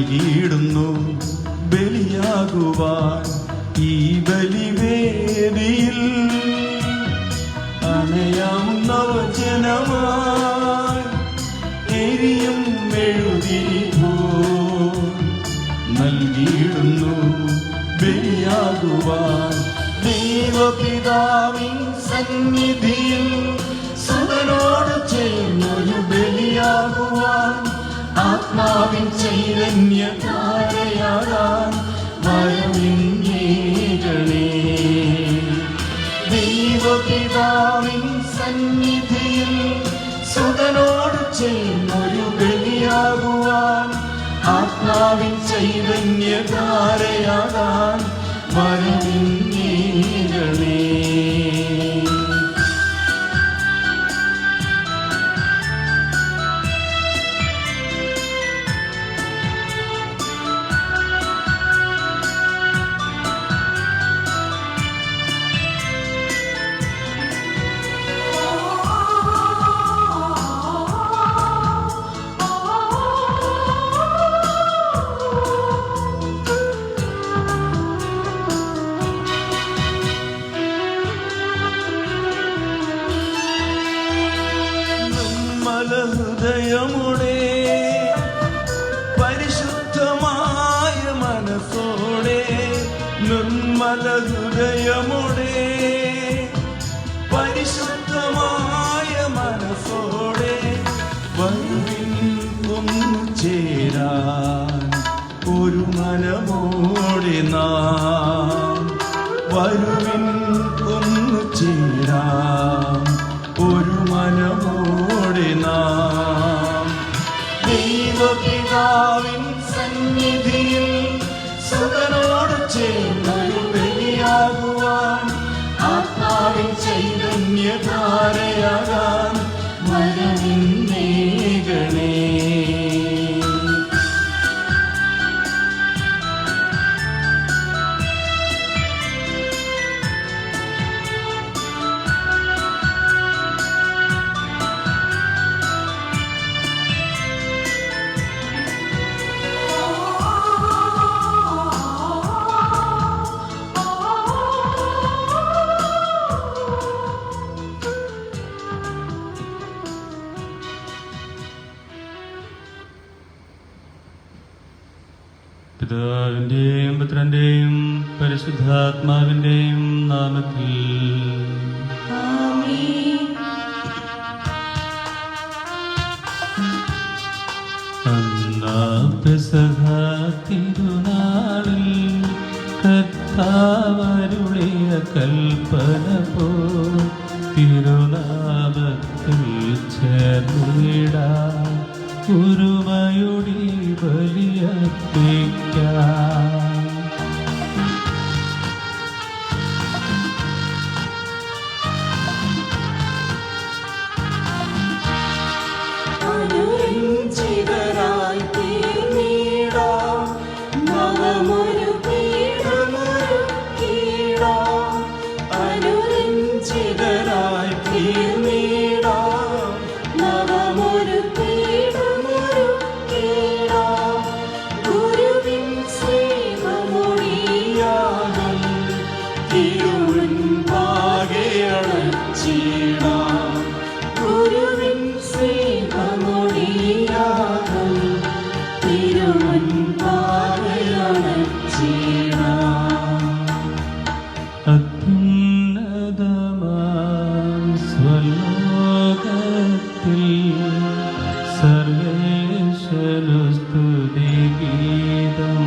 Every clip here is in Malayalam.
നൽകിയിടുന്നു ബലിയാകുവാൻ ഈ ബലിവേദിയിൽ. അണയാവുന്ന വചനമായി എരിയും മെഴുതിരിപ്പോ നൽകിയിടുന്നു ബലിയാകുവാൻ ദൈവപിതാവിൻ സന്നിധിയിൽ. സുതനോട് ചേർന്നൊരു ബലിയാകുവാൻ ആത്മാവിൻ ചൈതന്യധാരയാകാൻ വരവിന്നേകണേ. ദൈവപിതാവിൻ സന്നിധിയിൽ സുതനോട് ചേർന്നൊരു ബലിയാകുവാൻ ആത്മാവിൻ ചൈതന്യധാരയാകാൻ വരവിന്നേകണേ. ഹൃദയമുടെ പരിശുദ്ധമായ മനസ്സോടെ, നിർമ്മല ഹൃദയമുടെ പരിശുദ്ധമായ മനസ്സോടെ വരുവിൻ ഒന്നു ചേരാൻ ഒരു മനമോടെ നാം. വരുവിൻ ഒന്നു ചേരാൻ ഒരു മനമോടെ നാം. ദൈവപിതാവിൻ സന്നിധിയിൽ സുതനോട് ചേർന്നൊരു ബലിയാകുവാൻ ആത്മാവിൻ ചൈതന്യധാരയാകാൻ വരവിന്നേകണേ. പിതാവിന്റെയും പുത്രന്റെയും പരിശുദ്ധാത്മാവിന്റെയും നാമത്തിൽ പെസഹ തിരുനാളിൽ കർത്താവരുളിയ കൽപ്പന പോ തിരുനാമത്തിൽ ചേർന്നിടാൻ ഒരുമയുടെ ബലിയർപ്പിക്കാം. അത്യുന്നതമാം സ്വലോകത്തിൽ സർവേശ്വര സ്തുതിഗീതം.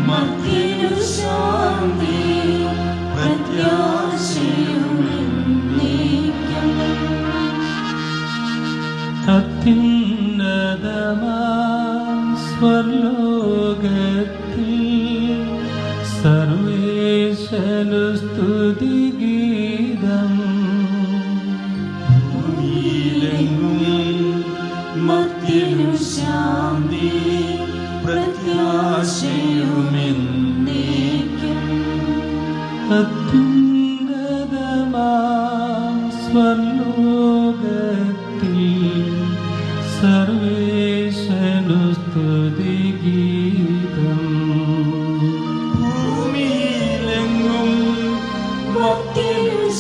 മർത്യനു ശാന്തി പ്രത്യാശയുമെന്നേക്കും. അത്യുന്നതമാം സ്വർലോകത്തിൽ സർവേശ്വര സ്തുതിഗീതം. മർത്യനു ശാന്തി പ്രത്യാശയുമെന്നേക്കും. അത്യുന്നതമാം സ്വർലോകത്തിൽ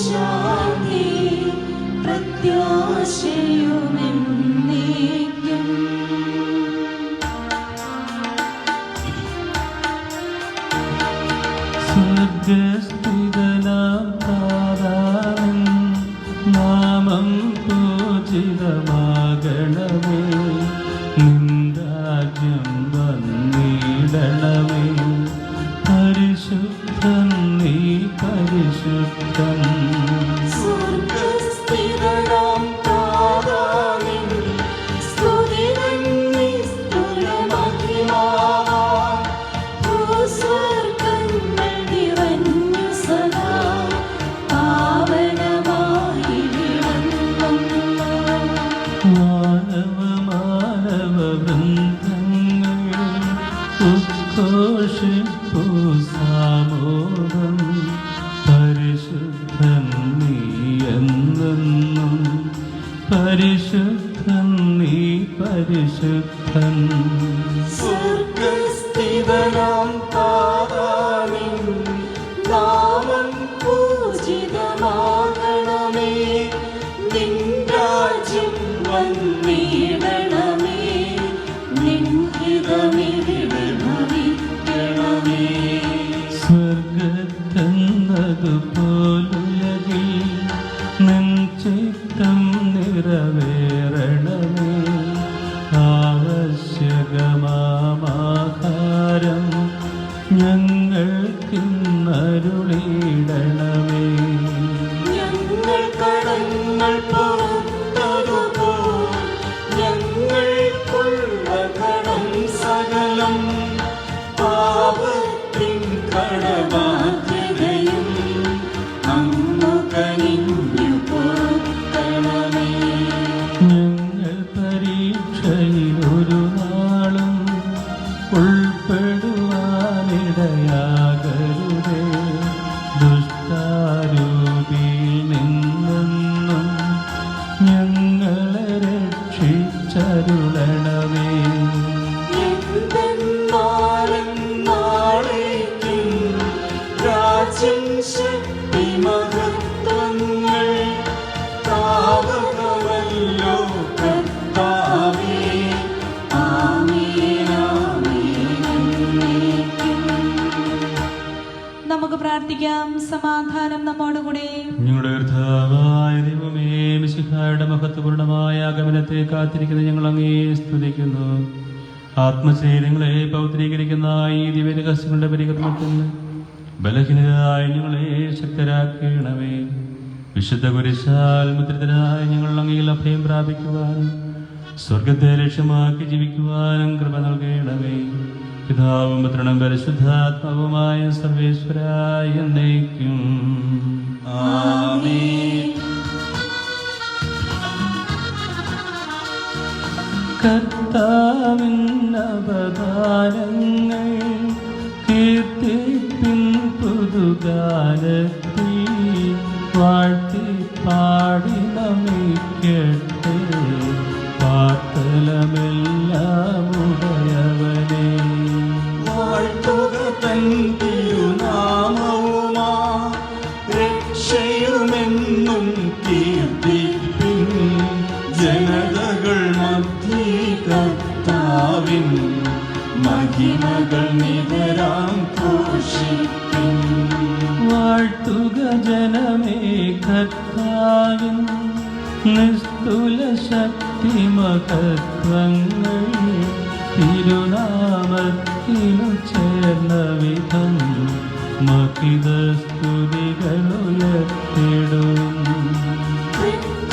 ശാന്തി പ്രത്യാശയുമെന്നേക്കും. സ്വർഗസ്ഥിതനാം താരാവിൻ നാമം പൂജിതമാകണമേ. നിൻ രാജ്യം വന്നിടണമേ. പരിശുദ്ധൻ നീ പരിശുദ്ധൻ. സ്വർഗസ്ഥിതനാം താരാവിൻ സ്തുതിതൻ നിസ്തുലമഹിമാവാൻ ഭൂസ്വർഗ്ഗങ്ങൾ നിറഞ്ഞു സദാ പാവനമായി വിളങ്ങുന്നു. മാനവ വൃന്ദങ്ങൾ ഉദ്ഘോഷിപ്പൂ സാമോദം. പരിശുദ്ധൻ നീ എന്നെന്നും. പരിശുദ്ധൻ നീ പരിശുദ്ധൻ. സ്വർഗസ്ഥിതനാം താരാവിൻ നാമം പൂജിതമാകണമേ. നിൻ രാജ്യം വന്നിടണമേ. നിൻ ഹിതമിവിടെ ഭവിക്കണമേ. സ്വർഗത്തെന്നതുപോലുലകിൽ നിൻ ചിത്തം നിറവേറണമേ. ആവശ്യകമാഹാരം ഞങ്ങൾക്കിന്നരുളിയിടണമേ. ഞങ്ങൾ കടങ്ങൾ പൊറുത്തതുപോൽ ഞങ്ങൾക്കുള്ള കടം സകലം പാപത്തിൻ കടബാധ്യതയും അങ്ങു കനിഞ്ഞു പൊറുക്കണമേ. ഞങ്ങൾ പരീക്ഷയിൽ ഒരു നാളും ഉൾപ്പെടുവാനിടയാകരുതേ. ദുഷ്ടാരൂപിയിൽ നിന്നെന്നും ഞങ്ങളെ രക്ഷിച്ചരുളണമേ. എന്തെന്നാളെന്നാളേക്കും രാജ്യം ശക്തി മഹത്വങ്ങൾ താവകമല്ലോ കർത്താവേ. ആമേൻ ആമേൻ എന്നേക്കും. നമുക്ക് പ്രാർത്ഥിക്കാം. സമാധാനം നമ്മോടുകൂടെ. ഞങ്ങളുടെ കർത്താവായ ദൈവമേ, മിശിഹായുടെ മഹത്വപൂർണമായ ആഗമനത്തെ കാത്തിരിക്കുന്ന ഞങ്ങൾ അങ്ങേ സ്തുതിക്കുന്നു. ആത്മശരീരങ്ങളെ പൗത്രീകരിക്കുന്ന ഈ ദിവ്യരഹസ്യങ്ങളുടെ പരികർമ്മത്തിന് ബലഹീനരായ ഞങ്ങളെ ശക്തരാക്കണമേ. വിശുദ്ധ കുരിശാൽ മുദ്രിതരായ ഞങ്ങൾ അങ്ങയിൽ അഭയം പ്രാപിക്കുവാനും സ്വർഗത്തെ ലക്ഷ്യമാക്കി ജീവിക്കുവാനും കൃപ നൽകണമേ. പിതാവും പുത്രനും പരിശുദ്ധാത്മാവുമായ സർവേശ്വരായ എന്നേക്കും ആമേൻ. കർത്താവിൻ അവതാരങ്ങൾ കീർത്തിപ്പിൻ പുതുകാലത്തിൽ വാഴ്ത്തി പാടി നമിക്കട്ടെ. പാർത്തലമെല്ലാം ഉടയവനെ വാഴ്ത്തുക തൻ തിരുനാമവുമാ രക്ഷയുമെന്നും കീർത്തിപ്പിൻ. ജനതകൾ മധ്യേ കർത്താവിൻ മഹിമകൾ നിതരാം ഘോഷിപ്പിൻ. വാഴ്ത്തുക ജനമേ കർത്താവിൻ നിസ്തുല ശക്തി മഹത്വങ്ങൾ. തിരുനാമത്തിനു ചേർന്ന വിധം മഹിത സ്തുതികളുയർത്തിടും.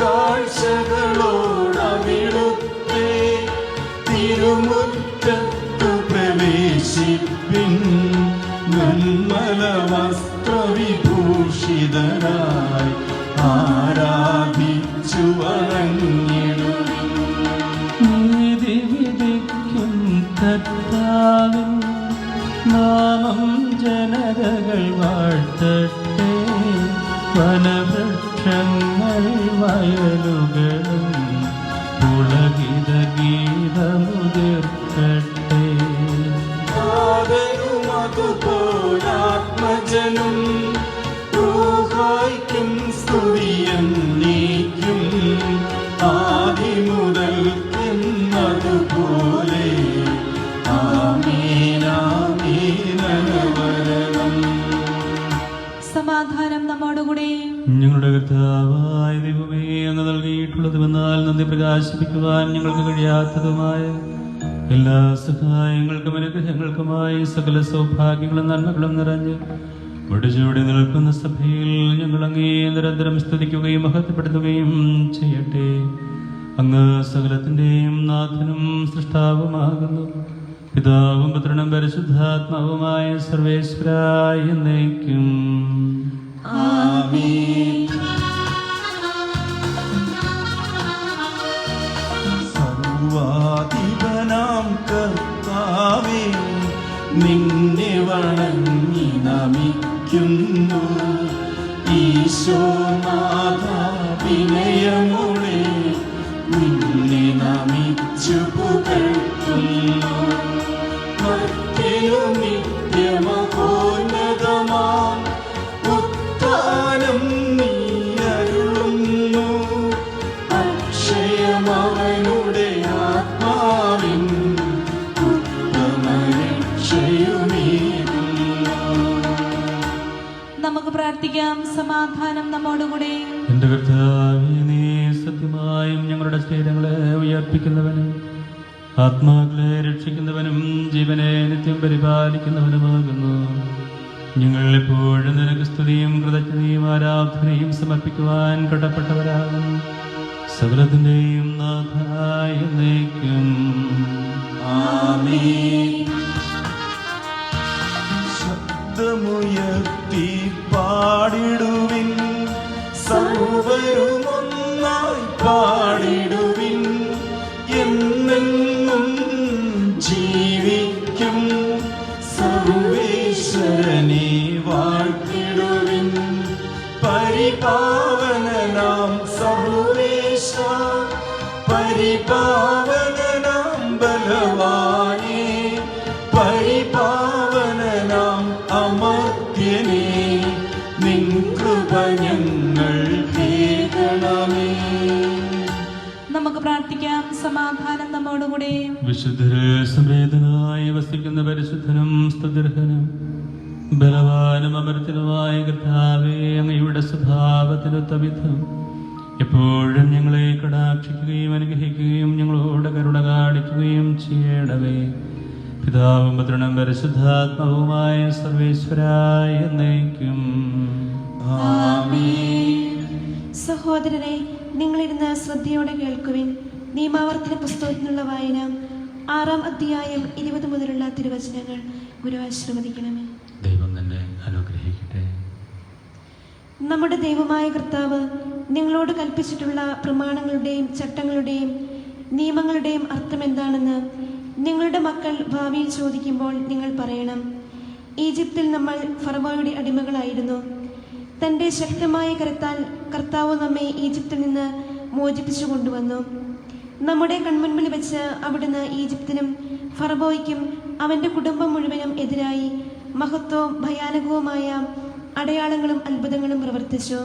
കാഴ്ചകളോടവിടുത്തെ തിരുമുറ്റത്തു പ്രവേശിപ്പിൻ. നിർമ്മല വസ്ത്രവിഭൂഷിതരായി ആരാധിച്ചു വണങ്ങിടുവിൻ. നീതി വിധിക്കും കർത്താവിൻ നാമം ജനതകൾ വാഴ്ത്തട്ടെ. വനവൃക്ഷങ്ങൾ വയലുകളും പുളകിത ഗീതമുതിർക്കട്ടെ. അതുപോലാത്മജനും റൂഹായ്ക്കും ഞങ്ങളുടെ കർത്താവായ ദൈവമേ, അങ്ങ് നൽകിയിട്ടുള്ളതുമെന്നാൽ നന്ദി പ്രകാശിപ്പിക്കുവാൻ ഞങ്ങൾക്ക് കഴിയാത്തതുമായ എല്ലാ സഹായങ്ങൾക്കും അനുഗ്രഹങ്ങൾക്കുമായി സകല സൗഭാഗ്യങ്ങളും നന്മകളും നിറഞ്ഞ് ഒടിചൂടി നിൽക്കുന്ന സഭയിൽ ഞങ്ങൾ അങ്ങേ നിരന്തരം സ്തുതിക്കുകയും മഹത്വപ്പെടുത്തുകയും ചെയ്യട്ടെ. അങ്ങ് സകലത്തിൻ്റെയും നാഥനും സൃഷ്ടാവുമാകുന്നു. പിതാവും പുത്രനും പരിശുദ്ധാത്മാവുമായ സർവേശ്വരായ എന്നേക്കും. സർവാധിപനാം കർത്താവേ, നിന്നെ വണങ്ങി നമിക്കുന്നു. ഈശോനാഥ വിനയമോടെ നിന്നെ നമിച്ചു പുകഴ്ത്തുന്നു. മർത്യനു നിത്യമഹോന്നതമാം ഉത്ഥാനം നീ അരുളുന്നു. അക്ഷയമവനുടെ ആത്മാവിൻ ഉത്തമരക്ഷയുമേകുന്നു. നമുക്ക് പ്രാർത്ഥിക്കാം. സമാധാനം നമ്മോടുകൂടെ. എന്റെ കർത്താവേ, നീ സത്യമായും ഞങ്ങളുടെ ശരീരങ്ങളെ ഉയർപ്പിക്കുന്നവനും ആത്മാക്കളെ രക്ഷിക്കുന്നവനും ജീവനെ നിത്യം പരിപാലിക്കുന്നവനുമാകുന്നു. ഞങ്ങൾ എപ്പോഴും നിനക്ക് സ്തുതിയും കൃതജ്ഞതയും ആരാധനയും സമർപ്പിക്കുവാൻ കടപ്പെട്ടവരാകുന്നു. സകലത്തിൻ്റെയും നാഥായ എന്നേക്കും. ആമേൻ. ശബ്ദമുയർത്തി പാടിടുവിൻ, സർവ്വരുമൊന്നായി പാടിടുവിൻ. എന്നെന്നും ജീവിക്കും സർവേശ്വരനെ വാഴ്ത്തിടുവിൻ. പരിപാവനനാം സർവേശ, പരിപാവനനാം ബലവാനേ, പരിപാവനനാം അമർത്യനേ, നിൻ കൃപ ഞങ്ങൾ കേൾക്കണമേ. നമുക്ക് പ്രാർത്ഥിക്കാം. സമാധാനം നമ്മോടുകൂടെ. വിശുദ്ധരിൽ സംപ്രീതനായി വസിക്കുന്ന പരിശുദ്ധനും സ്തുതിർഹനും ബലവാനും അമർത്യനുമായ കർത്താവേ, അങ്ങയുടെ സ്വഭാവത്തിനൊത്ത വിധം എപ്പോഴും ഞങ്ങളെ കടാക്ഷിക്കുകയും അനുഗ്രഹിക്കുകയും ഞങ്ങളോട് കരുണ കാണിക്കുകയും ചെയ്യണമേ. പിതാവും പുത്രനും പരിശുദ്ധാത്മാവുമായ സർവേശ്വരായ എന്നേക്കും. സഹോദരരെ, നിങ്ങളിരുന്ന് ശ്രദ്ധയോടെ കേൾക്കുവിൻ. നിയമാവർത്തന പുസ്തകത്തിൽ നിന്നുള്ള വായന 6-ാം അധ്യായം 20 മുതലുള്ള തിരുവചനങ്ങൾ ഗുരു ആശീർവദിക്കണമേ. ദൈവം തന്നെ അനുഗ്രഹിക്കട്ടെ. നമ്മുടെ ദൈവമായ കർത്താവ് നിങ്ങളോട് കൽപ്പിച്ചിട്ടുള്ള പ്രമാണങ്ങളുടെയും ചട്ടങ്ങളുടെയും നിയമങ്ങളുടെയും അർത്ഥം എന്താണെന്ന് നിങ്ങളുടെ മക്കൾ ഭാവിയിൽ ചോദിക്കുമ്പോൾ നിങ്ങൾ പറയണം. ഈജിപ്തിൽ നമ്മൾ ഫറവോയുടെ അടിമകളായിരുന്നു. തൻ്റെ ശക്തമായ കരത്താൽ കർത്താവ് നമ്മെ ഈജിപ്തിൽ നിന്ന് മോചിപ്പിച്ചു കൊണ്ടുവന്നു. നമ്മുടെ കൺമുൻപിൽ വെച്ച് അവിടുന്ന് ഈജിപ്തിനും ഫറവോയ്ക്കും അവൻ്റെ കുടുംബം മുഴുവനും എതിരായി മഹത്വവും ഭയാനകവുമായ അടയാളങ്ങളും അത്ഭുതങ്ങളും പ്രവർത്തിച്ചു.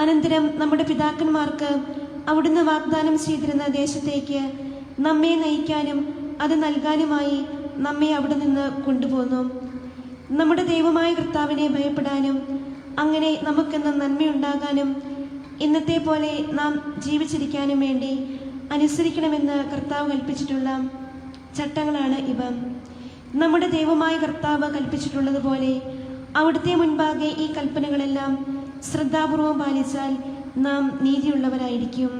അനന്തരം നമ്മുടെ പിതാക്കന്മാർക്ക് അവിടുന്ന് വാഗ്ദാനം ചെയ്തിരുന്ന ദേശത്തേക്ക് നമ്മെ നയിക്കാനും അത് നൽകാനുമായി നമ്മെ അവിടെ നിന്ന് കൊണ്ടുപോന്നു. നമ്മുടെ ദൈവമായ കർത്താവിനെ ഭയപ്പെടാനും അങ്ങനെ നമുക്കെന്നും നന്മയുണ്ടാകാനും ഇന്നത്തെ പോലെ നാം ജീവിച്ചിരിക്കാനും വേണ്ടി അനുസരിക്കണമെന്ന് കർത്താവ് കൽപ്പിച്ചിട്ടുള്ള ചട്ടങ്ങളാണ് ഇവ. നമ്മുടെ ദൈവമായ കർത്താവ് കൽപ്പിച്ചിട്ടുള്ളതുപോലെ അവിടുത്തെ മുൻപാകെ ഈ കൽപ്പനകളെല്ലാം ശ്രദ്ധാപൂർവം പാലിച്ചാൽ നാം നീതിയുള്ളവരായിരിക്കും.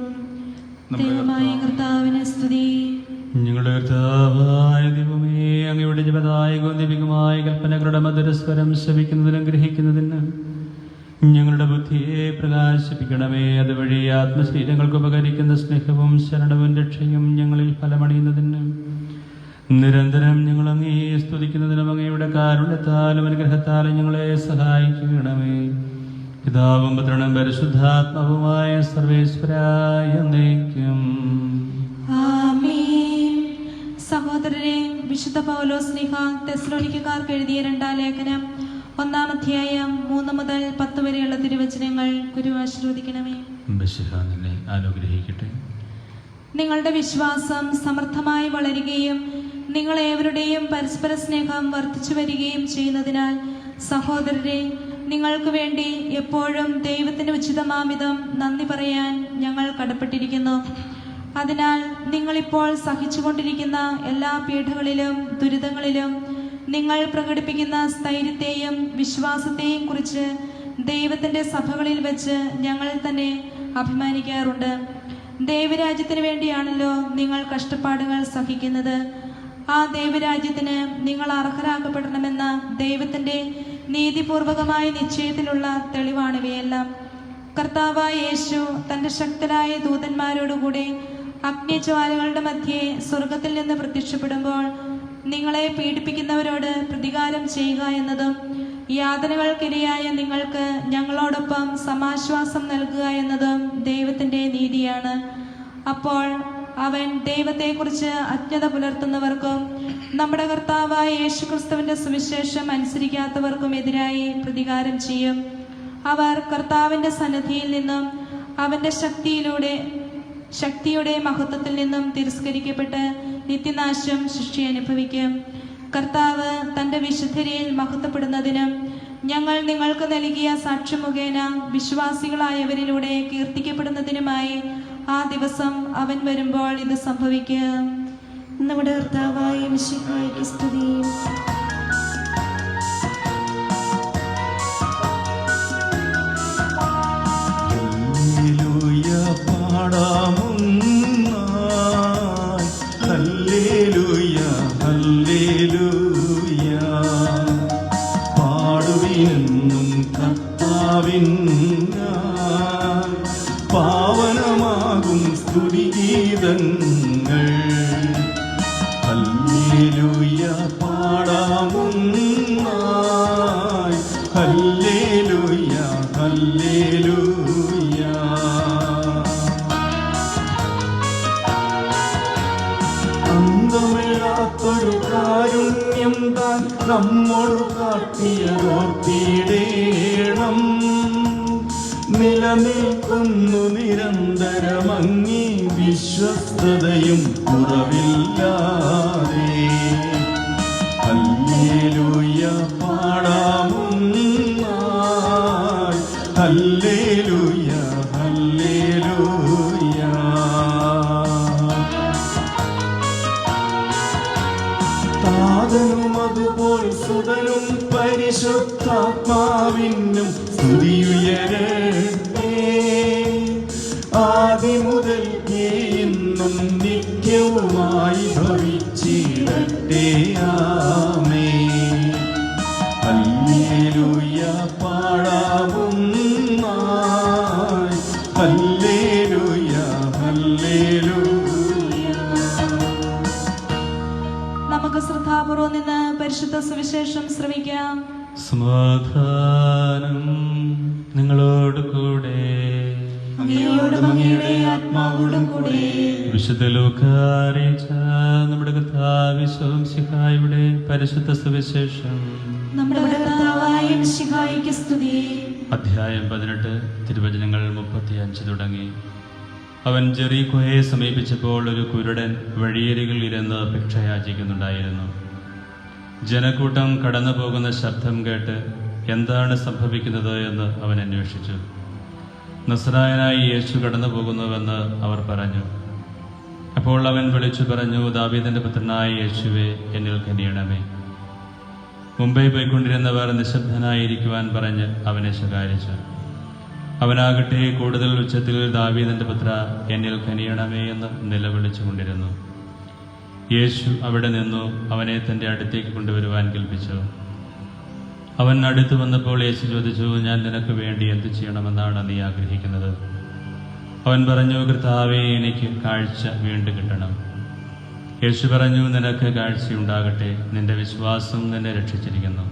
ദൈവമായ കർത്താവിന് സ്തുതി. ഞങ്ങളുടെ കർത്താവായ ദൈവമേ, അങ്ങയുടെ ജീവദായകവും ദൈവികമായ കൽപ്പനകളുടെ മധുരസ്വരം ശ്രവിക്കുന്നതിനും ഗ്രഹിക്കുന്നതിന് ഞങ്ങളുടെ ബുദ്ധിയെ പ്രകാശിപ്പിക്കണമേ. അതുവഴി ആത്മശരീരങ്ങൾക്ക് ഉപകരിക്കുന്ന സ്നേഹവും ശരണവും രക്ഷയും ഞങ്ങളിൽ ഫലമണിയുന്നതിന് നിരന്തരം ഞങ്ങൾ അങ്ങയെ സ്തുതിക്കുന്നതിനും അങ്ങയുടെ കാരുണ്യത്താലും അനുഗ്രഹത്താലും ഞങ്ങളെ സഹായിക്കണമേ. പിതാവും പുത്രനും പരിശുദ്ധാത്മാവുമായ സർവേശ്വരായ എന്നേക്കും. ആമേൻ. സഹോദരരെ, വിശുദ്ധ പൗലോസ്ലീഹ തെസ്സലോനിക്കക്കാർക്ക് എഴുതിയ 2-ാം ലേഖനം 1-ാം അധ്യായം 3 മുതൽ 10 വരെയുള്ള തിരുവചനങ്ങൾ ഗുരു ആശീർവദിക്കണമേ. നിന്നെ അനുഗ്രഹിക്കട്ടെ. നിങ്ങളുടെ വിശ്വാസം സമർത്ഥമായി വളരുകയും നിങ്ങൾ ഏവരുടെയും പരസ്പര സ്നേഹം വർദ്ധിച്ചു വരികയും ചെയ്യുന്നതിനാൽ സഹോദരരെ, നിങ്ങൾക്ക് വേണ്ടി എപ്പോഴും ദൈവത്തിന് ഉചിതമാംവിധം നന്ദി പറയാൻ ഞങ്ങൾ കടപ്പെട്ടിരിക്കുന്നു. അതിനാൽ നിങ്ങളിപ്പോൾ സഹിച്ചുകൊണ്ടിരിക്കുന്ന എല്ലാ പീഡകളിലും ദുരിതങ്ങളിലും നിങ്ങൾ പ്രകടിപ്പിക്കുന്ന സ്ഥൈര്യത്തെയും വിശ്വാസത്തെയും കുറിച്ച് ദൈവത്തിൻ്റെ സഭകളിൽ വെച്ച് ഞങ്ങൾ തന്നെ അഭിമാനിക്കാറുണ്ട്. ദൈവരാജ്യത്തിന് വേണ്ടിയാണല്ലോ നിങ്ങൾ കഷ്ടപ്പാടുകൾ സഹിക്കുന്നത്. ആ ദൈവരാജ്യത്തിന് നിങ്ങൾ അർഹരാക്കപ്പെടണമെന്ന ദൈവത്തിൻ്റെ നീതിപൂർവകമായ നിശ്ചയത്തിലുള്ള തെളിവാണിവയെല്ലാം. കർത്താവായ യേശു തൻ്റെ ശക്തരായ ദൂതന്മാരോടുകൂടി അഗ്നിജ്വാലകളുടെ മധ്യേ സ്വർഗത്തിൽ നിന്ന് പ്രത്യക്ഷപ്പെടുമ്പോൾ നിങ്ങളെ പീഡിപ്പിക്കുന്നവരോട് പ്രതികാരം ചെയ്യുക എന്നതും യാതനകൾക്കിരയായ നിങ്ങൾക്ക് ഞങ്ങളോടൊപ്പം സമാശ്വാസം നൽകുക എന്നതും ദൈവത്തിൻ്റെ നീതിയാണ്. അപ്പോൾ അവൻ ദൈവത്തെക്കുറിച്ച് അജ്ഞത പുലർത്തുന്നവർക്കും നമ്മുടെ കർത്താവായ യേശുക്രിസ്തുവിൻ്റെ സുവിശേഷം അനുസരിക്കാത്തവർക്കും എതിരായി പ്രതികാരം ചെയ്യും. അവർ കർത്താവിൻ്റെ സന്നിധിയിൽ നിന്നും അവൻ്റെ ശക്തിയുടെ മഹത്വത്തിൽ നിന്നും തിരസ്കരിക്കപ്പെട്ട് നിത്യനാശം ശിക്ഷ അനുഭവിക്കും. കർത്താവ് തൻ്റെ വിശുദ്ധരിൽ മഹത്വപ്പെടുന്നതിനും ഞങ്ങൾ നിങ്ങൾക്ക് നൽകിയ സാക്ഷ്യം മുഖേന വിശ്വാസികളായവരിലൂടെ കീർത്തിക്കപ്പെടുന്നതിനുമായി ആ ദിവസം അവൻ വരുമ്പോൾ ഇത് സംഭവിക്കും. നമ്മുടെ കർത്താവായ മിശിഹായ്ക്ക് സ്തുതി. ഹല്ലേലൂയ പാടാമൊന്നായി, ഹല്ലേലൂയ ഹല്ലേലൂയ. പാടുവിനെന്നും കർത്താവിനായി പാവനമാകും സ്തുതിഗീതങ്ങൾ. ഹല്ലേലൂയ പാടാമൊന്നായി, ഹല്ലേലൂയ ഹല്ലേലൂയ. അന്തമില്ലാത്തൊരു കാരുണ്യം താൻ നമ്മോട് കാട്ടിയതോർത്തിടേണം. നിലനിൽക്കുന്നു നിരന്തരമങ്ങി വിശ്വസ്തതയും കുറവില്ലാതെ. ഹല്ലേലൂയ പാടാമൊന്നായി, ഹല്ലേലൂയ ഹല്ലേലൂയ. താതനും അതുപോൽ സുതനും പരിശുദ്ധാത്മാവിനും സ്തുതിയുയരട്ടെ. ആദിമുതൽക്കേ ഇന്നും നിത്യവുമായി ഭവിച്ചിടട്ടെ. ആമേൻ. ഹല്ലേലൂയ പാടാമൊന്നായി, ഹല്ലേലൂയ ഹല്ലേലൂയ. നമുക്ക് ശ്രദ്ധാപൂർവം നിന്ന് പരിശുദ്ധ സുവിശേഷം ശ്രവിക്കാം. സമാധാനം നിങ്ങളോട് കൂടെ. അങ്ങയോടും അങ്ങയുടെ ആത്മാവോടും കൂടെ. വിശുദ്ധ ലൂക്കാ അറിയിച്ച നമ്മുടെ കർത്താവ് മിശിഹായുടെ പരിശുദ്ധ സുവിശേഷം. നമ്മുടെ കർത്താവായ മിശിഹായ്ക്ക് സ്തുതി. അധ്യായം 18 തിരുവചനങ്ങൾ 35 തുടങ്ങി. അവൻ ജെറീക്കോയെ സമീപിച്ചപ്പോൾ ഒരു കുരുടൻ വഴിയരികിൽ ഇരുന്ന് ഭിക്ഷ യാചിക്കുന്നുണ്ടായിരുന്നു. ജനക്കൂട്ടം കടന്നു പോകുന്ന ശബ്ദം കേട്ട് എന്താണ് സംഭവിക്കുന്നത് എന്ന് അവൻ അന്വേഷിച്ചു. നസ്രായനായി യേശു കടന്നു പോകുന്നുവെന്ന് അവർ പറഞ്ഞു. അപ്പോൾ അവൻ വിളിച്ചു പറഞ്ഞു, ദാവീദിന്റെ പുത്രനായ യേശുവേ, എന്നിൽ കനിയണമേ. മുംബൈ പോയിക്കൊണ്ടിരുന്നവർ നിശബ്ദനായിരിക്കുവാൻ പറഞ്ഞ് അവനെ ശകാരിച്ചു. അവനാകട്ടെ കൂടുതൽ ഉച്ചത്തിൽ, ദാവീദിന്റെ പുത്ര, എന്നിൽ കനിയണമേ എന്ന് നിലവിളിച്ചുകൊണ്ടിരുന്നു. യേശു അവിടെ നിന്നു അവനെ തൻ്റെ അടുത്തേക്ക് കൊണ്ടുവരുവാൻ കൽപ്പിച്ചു. അവൻ അടുത്തു വന്നപ്പോൾ യേശു ചോദിച്ചു, ഞാൻ നിനക്ക് വേണ്ടി എന്തു ചെയ്യണമെന്നാണ് നീ ആഗ്രഹിക്കുന്നത്? അവൻ പറഞ്ഞു, കർത്താവേ, എനിക്ക് കാഴ്ച വീണ്ടും കിട്ടണം. യേശു പറഞ്ഞു, നിനക്ക് കാഴ്ചയുണ്ടാകട്ടെ, നിന്റെ വിശ്വാസം നിന്നെ രക്ഷിച്ചിരിക്കുന്നു.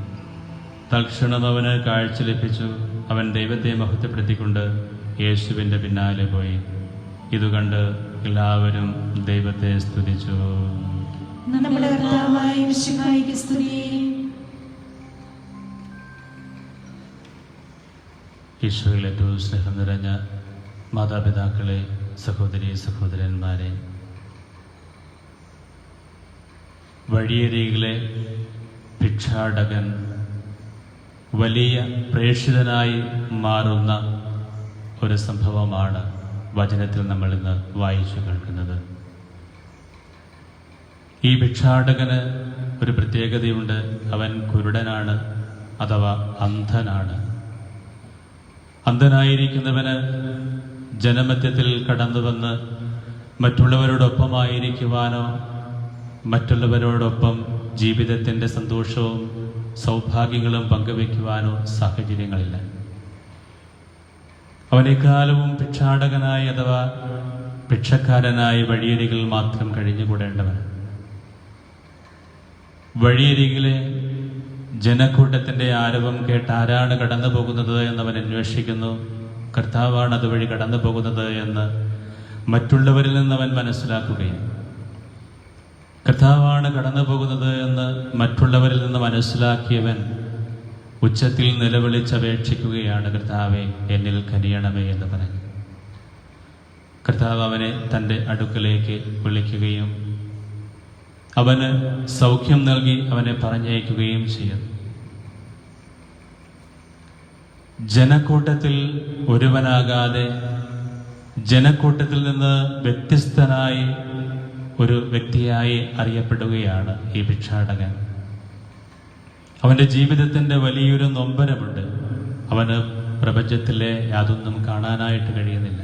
തൽക്ഷണം അവന് കാഴ്ച ലഭിച്ചു. അവൻ ദൈവത്തെ മഹത്വപ്പെടുത്തിക്കൊണ്ട് യേശുവിൻ്റെ പിന്നാലെ പോയി. ഇതുകണ്ട് എല്ലാവരും ദൈവത്തെ സ്തുതിച്ചു. നമ്മുടെ കർത്താവായ മിശിഹായ്ക്ക് സ്തുതി. ഈശോയിൽ ഏറ്റവും സ്നേഹം നിറഞ്ഞ മാതാപിതാക്കളെ, സഹോദരി സഹോദരന്മാരെ, വഴിയരികിലെ ഭിക്ഷാടകൻ വലിയ പ്രേക്ഷിതനായി മാറുന്ന ഒരു സംഭവമാണ് വചനത്തിൽ നമ്മൾ ഇന്ന് വായിച്ചു കേൾക്കുന്നത്. ഈ ഭിക്ഷാടകന് ഒരു പ്രത്യേകതയുണ്ട്. അവൻ കുരുടനാണ്, അഥവാ അന്ധനാണ്. അന്ധനായിരിക്കുന്നവന് ജനമധ്യത്തിൽ കടന്നു വന്ന് മറ്റുള്ളവരോടൊപ്പമായിരിക്കുവാനോ മറ്റുള്ളവരോടൊപ്പം ജീവിതത്തിൻ്റെ സന്തോഷവും സൗഭാഗ്യങ്ങളും പങ്കുവയ്ക്കുവാനോ സാഹചര്യങ്ങളില്ല. അവനേക്കാലവും ഭിക്ഷാടകനായി അഥവാ ഭിക്ഷക്കാരനായി വഴിയരികിൽ മാത്രം കഴിഞ്ഞുകൂടേണ്ടവൻ. വഴിയരികിലെ ജനക്കൂട്ടത്തിൻ്റെ ആരവം കേട്ട് ആരാണ് കടന്നു പോകുന്നത് എന്നവൻ അന്വേഷിക്കുന്നു. കർത്താവാണ് അതുവഴി കടന്നു പോകുന്നത് എന്ന് മറ്റുള്ളവരിൽ നിന്നവൻ മനസ്സിലാക്കുകയും കർത്താവാണ് കടന്നു പോകുന്നത് എന്ന് മറ്റുള്ളവരിൽ നിന്ന് മനസ്സിലാക്കിയവൻ ഉച്ചത്തിൽ നിലവിളിച്ചപേക്ഷിക്കുകയാണ്, കർത്താവേ എന്നിൽ കനിയണമേ എന്ന് പറഞ്ഞു. കർത്താവ് അവനെ തൻ്റെ അടുക്കലേക്ക് വിളിക്കുകയും അവന് സൗഖ്യം നൽകി അവനെ പറഞ്ഞയക്കുകയും ചെയ്യുന്നു. ജനക്കൂട്ടത്തിൽ ഒരുവനാകാതെ ജനക്കൂട്ടത്തിൽ നിന്ന് വ്യത്യസ്തനായി ഒരു വ്യക്തിയായി അറിയപ്പെടുകയാണ് ഈ ഭിക്ഷാടകൻ. അവൻ്റെ ജീവിതത്തിൻ്റെ വലിയൊരു നൊമ്പരമുണ്ട്. അവന് പ്രപഞ്ചത്തിലെ യാതൊന്നും കാണാനായിട്ട് കഴിയുന്നില്ല.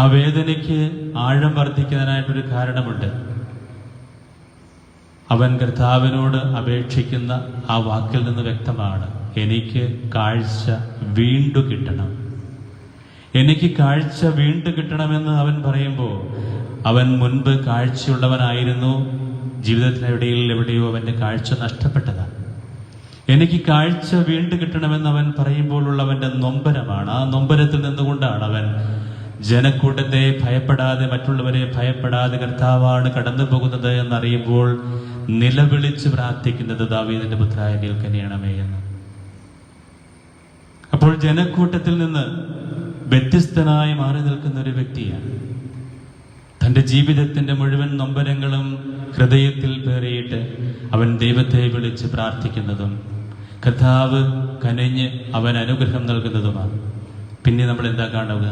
ആ വേദനയ്ക്ക് ആഴം വർദ്ധിക്കുന്നതിനായിട്ടൊരു കാരണമുണ്ട്. അവൻ കർത്താവിനോട് അപേക്ഷിക്കുന്ന ആ വാക്കിൽ നിന്ന് വ്യക്തമാണ്, എനിക്ക് കാഴ്ച വീണ്ടു കിട്ടണം. എനിക്ക് കാഴ്ച വീണ്ടു കിട്ടണമെന്ന് അവൻ പറയുമ്പോൾ അവൻ മുൻപ് കാഴ്ചയുള്ളവനായിരുന്നു. ജീവിതത്തിനിടയിൽ എവിടെയോ അവൻ്റെ കാഴ്ച നഷ്ടപ്പെട്ടതാണ്. എനിക്ക് കാഴ്ച വീണ്ടു കിട്ടണമെന്ന് അവൻ പറയുമ്പോഴുള്ളവൻ്റെ നൊമ്പരമാണ്. ആ നൊമ്പരത്തിൽ നിന്നുകൊണ്ടാണ് അവൻ ജനക്കൂട്ടത്തെ ഭയപ്പെടാതെ മറ്റുള്ളവരെ ഭയപ്പെടാതെ കർത്താവാണ് കടന്നു പോകുന്നത് എന്നറിയുമ്പോൾ നിലവിളിച്ച് പ്രാർത്ഥിക്കുന്നത്, ദാവീദിന്റെ പുത്രായ എന്നിൽ കനിയണമേ എന്ന്. അപ്പോൾ ജനക്കൂട്ടത്തിൽ നിന്ന് വ്യത്യസ്തനായി മാറി നിൽക്കുന്ന ഒരു വ്യക്തിയാണ്. തൻ്റെ ജീവിതത്തിൻ്റെ മുഴുവൻ നൊമ്പരങ്ങളും ഹൃദയത്തിൽ പേറിയിട്ട് അവൻ ദൈവത്തെ വിളിച്ച് പ്രാർത്ഥിക്കുന്നതും കർത്താവ് കനിഞ്ഞ് അവൻ അനുഗ്രഹം നൽകുന്നതുമാണ്. പിന്നെ നമ്മൾ എന്താ കാണുക?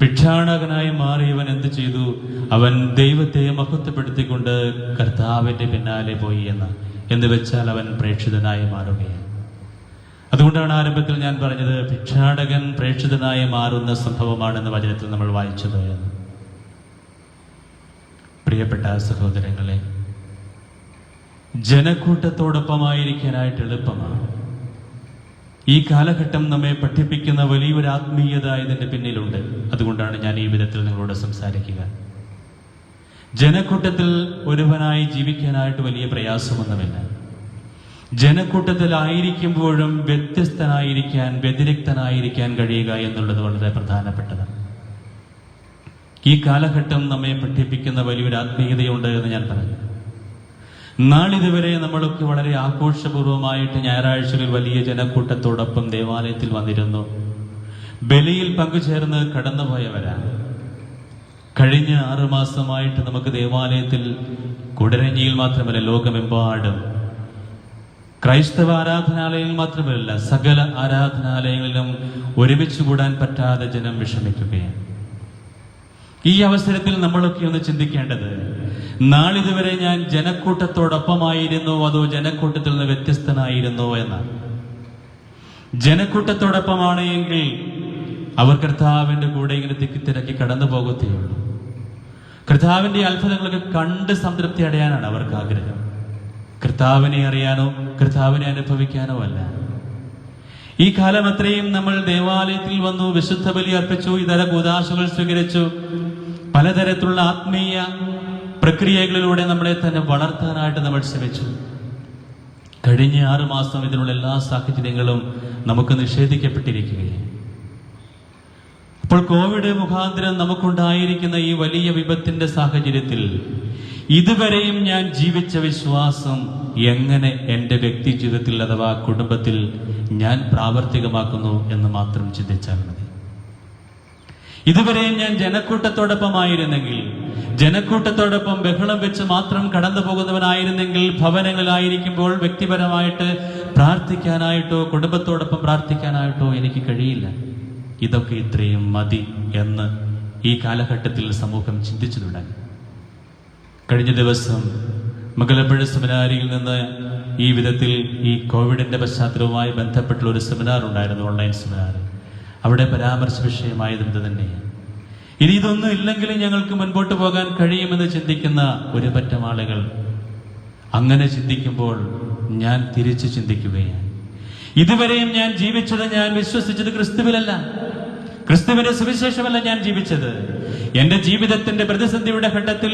ഭിക്ഷാടകനായി മാറിയവൻ എന്ത് ചെയ്തു? അവൻ ദൈവത്തെ മഹത്വപ്പെടുത്തിക്കൊണ്ട് കർത്താവിൻ്റെ പിന്നാലെ പോയി എന്ന് വെച്ചാൽ അവൻ പ്രേക്ഷിതനായി മാറുകയാണ്. അതുകൊണ്ടാണ് ആരംഭത്തിൽ ഞാൻ പറഞ്ഞത് ഭിക്ഷാടകൻ പ്രേക്ഷിതനായി മാറുന്ന സംഭവമാണെന്ന് വചനത്തിൽ നമ്മൾ വായിച്ചത് എന്ന്. പ്രിയപ്പെട്ട സഹോദരങ്ങളെ, ജനക്കൂട്ടത്തോടൊപ്പമായിരിക്കാനായിട്ട് എളുപ്പമാണ്. ഈ കാലഘട്ടം നമ്മെ പഠിപ്പിക്കുന്ന വലിയൊരു ആത്മീയത ഇതിൻ്റെ പിന്നിലുണ്ട്. അതുകൊണ്ടാണ് ഞാൻ ഈ വിധത്തിൽ നിങ്ങളോട് സംസാരിക്കുക. ജനക്കൂട്ടത്തിൽ ഒരുവനായി ജീവിക്കാനായിട്ട് വലിയ പ്രയാസമൊന്നുമില്ല. ജനക്കൂട്ടത്തിലായിരിക്കുമ്പോഴും വ്യത്യസ്തനായിരിക്കാൻ, വ്യതിരിക്തനായിരിക്കാൻ കഴിയുക എന്നുള്ളത് വളരെ പ്രധാനപ്പെട്ടതാണ്. ഈ കാലഘട്ടം നമ്മെ പഠിപ്പിക്കുന്ന വലിയൊരു ആത്മീയതയുണ്ട് എന്ന് ഞാൻ പറഞ്ഞു. നാളിതുവരെ നമ്മളൊക്കെ വളരെ ആഘോഷപൂർവമായിട്ട് ഞായറാഴ്ചകളിൽ വലിയ ജനക്കൂട്ടത്തോടൊപ്പം ദേവാലയത്തിൽ വന്നിരുന്നു. ബലിയിൽ പങ്കുചേർന്ന് കടന്നുപോയവരാണ്. കഴിഞ്ഞ 6 മാസമായിട്ട് നമുക്ക് ദേവാലയത്തിൽ കുടരഞ്ഞിയിൽ മാത്രമല്ല, ലോകമെമ്പാടും ക്രൈസ്തവ ആരാധനാലയങ്ങൾ മാത്രമല്ല സകല ആരാധനാലയങ്ങളിലും ഒരുമിച്ച് കൂടാൻ പറ്റാതെ ജനം വിഷമിക്കുകയാണ്. ഈ അവസരത്തിൽ നമ്മളൊക്കെ ഒന്ന് ചിന്തിക്കേണ്ടത്, നാളിതുവരെ ഞാൻ ജനക്കൂട്ടത്തോടൊപ്പമായിരുന്നോ അതോ ജനക്കൂട്ടത്തിൽ നിന്ന് വ്യത്യസ്തനായിരുന്നോ എന്നാണ്. ജനക്കൂട്ടത്തോടൊപ്പമാണ് എങ്കിൽ അവർ കർത്താവിൻ്റെ കൂടെ ഇങ്ങനെ തിക്കിത്തിരക്കി കടന്നു പോകത്തേയുള്ളൂ. കർത്താവിൻ്റെ അത്ഭുതങ്ങളൊക്കെ കണ്ട് സംതൃപ്തി അടയാനാണ് അവർക്ക് ആഗ്രഹം. കർത്താവിനെ അറിയാനോ കർത്താവിനെ അനുഭവിക്കാനോ അല്ല. ഈ കാലം അത്രയും നമ്മൾ ദേവാലയത്തിൽ വന്നു, വിശുദ്ധ ബലി അർപ്പിച്ചു, ഇതര കൂദാശകൾ സ്വീകരിച്ചു, പലതരത്തിലുള്ള ആത്മീയ പ്രക്രിയകളിലൂടെ നമ്മളെ തന്നെ വളർത്താനായിട്ട് നമ്മൾ ശ്രമിച്ചു. കഴിഞ്ഞ 6 മാസം ഇതിനുള്ള എല്ലാ സാഹചര്യങ്ങളും നമുക്ക് നിഷേധിക്കപ്പെട്ടിരിക്കുകയാണ്. അപ്പോൾ കോവിഡ് മുഖാന്തരം നമുക്കുണ്ടായിരിക്കുന്ന ഈ വലിയ വിപത്തിന്റെ സാഹചര്യത്തിൽ ഇതുവരെയും ഞാൻ ജീവിച്ച വിശ്വാസം എങ്ങനെ എൻ്റെ വ്യക്തി ജീവിതത്തിൽ അഥവാ കുടുംബത്തിൽ ഞാൻ പ്രാവർത്തികമാക്കുന്നു എന്ന് മാത്രം ചിന്തിച്ചാൽ മതി. ഇതുവരെയും ഞാൻ ജനക്കൂട്ടത്തോടൊപ്പമായിരുന്നെങ്കിൽ, ജനക്കൂട്ടത്തോടൊപ്പം ബഹളം വെച്ച് മാത്രം കടന്നു പോകുന്നവനായിരുന്നെങ്കിൽ, ഭവനങ്ങളിലായിരിക്കുമ്പോൾ വ്യക്തിപരമായിട്ട് പ്രാർത്ഥിക്കാനായിട്ടോ കുടുംബത്തോടൊപ്പം പ്രാർത്ഥിക്കാനായിട്ടോ എനിക്ക് കഴിയില്ല. ഇതൊക്കെ ഇത്രയും മതി എന്ന് ഈ കാലഘട്ടത്തിൽ സമൂഹം ചിന്തിച്ചു തുടങ്ങി. കഴിഞ്ഞ ദിവസം മംഗലപ്പുഴ സെമിനാരിയിൽ നിന്ന് ഈ വിധത്തിൽ ഈ കോവിഡിന്റെ പശ്ചാത്തലവുമായി ബന്ധപ്പെട്ടുള്ള ഒരു സെമിനാർ ഉണ്ടായിരുന്നു, ഓൺലൈൻ സെമിനാർ. അവിടെ പരാമർശ വിഷയമായത് എന്ത് തന്നെയാണ്, ഇനി ഇതൊന്നും ഇല്ലെങ്കിലും ഞങ്ങൾക്ക് മുൻപോട്ട് പോകാൻ കഴിയുമെന്ന് ചിന്തിക്കുന്ന ഒരു പറ്റം ആളുകൾ. അങ്ങനെ ചിന്തിക്കുമ്പോൾ ഞാൻ തിരിച്ചു ചിന്തിക്കുകയാണ്. ഇതുവരെയും ഞാൻ ജീവിച്ചത്, ഞാൻ വിശ്വസിച്ചത് ക്രിസ്തുവിലല്ല, ക്രിസ്തുവിന്റെ സുവിശേഷമല്ല ഞാൻ ജീവിച്ചത്. എന്റെ ജീവിതത്തിന്റെ പ്രതിസന്ധിയുടെ ഘട്ടത്തിൽ,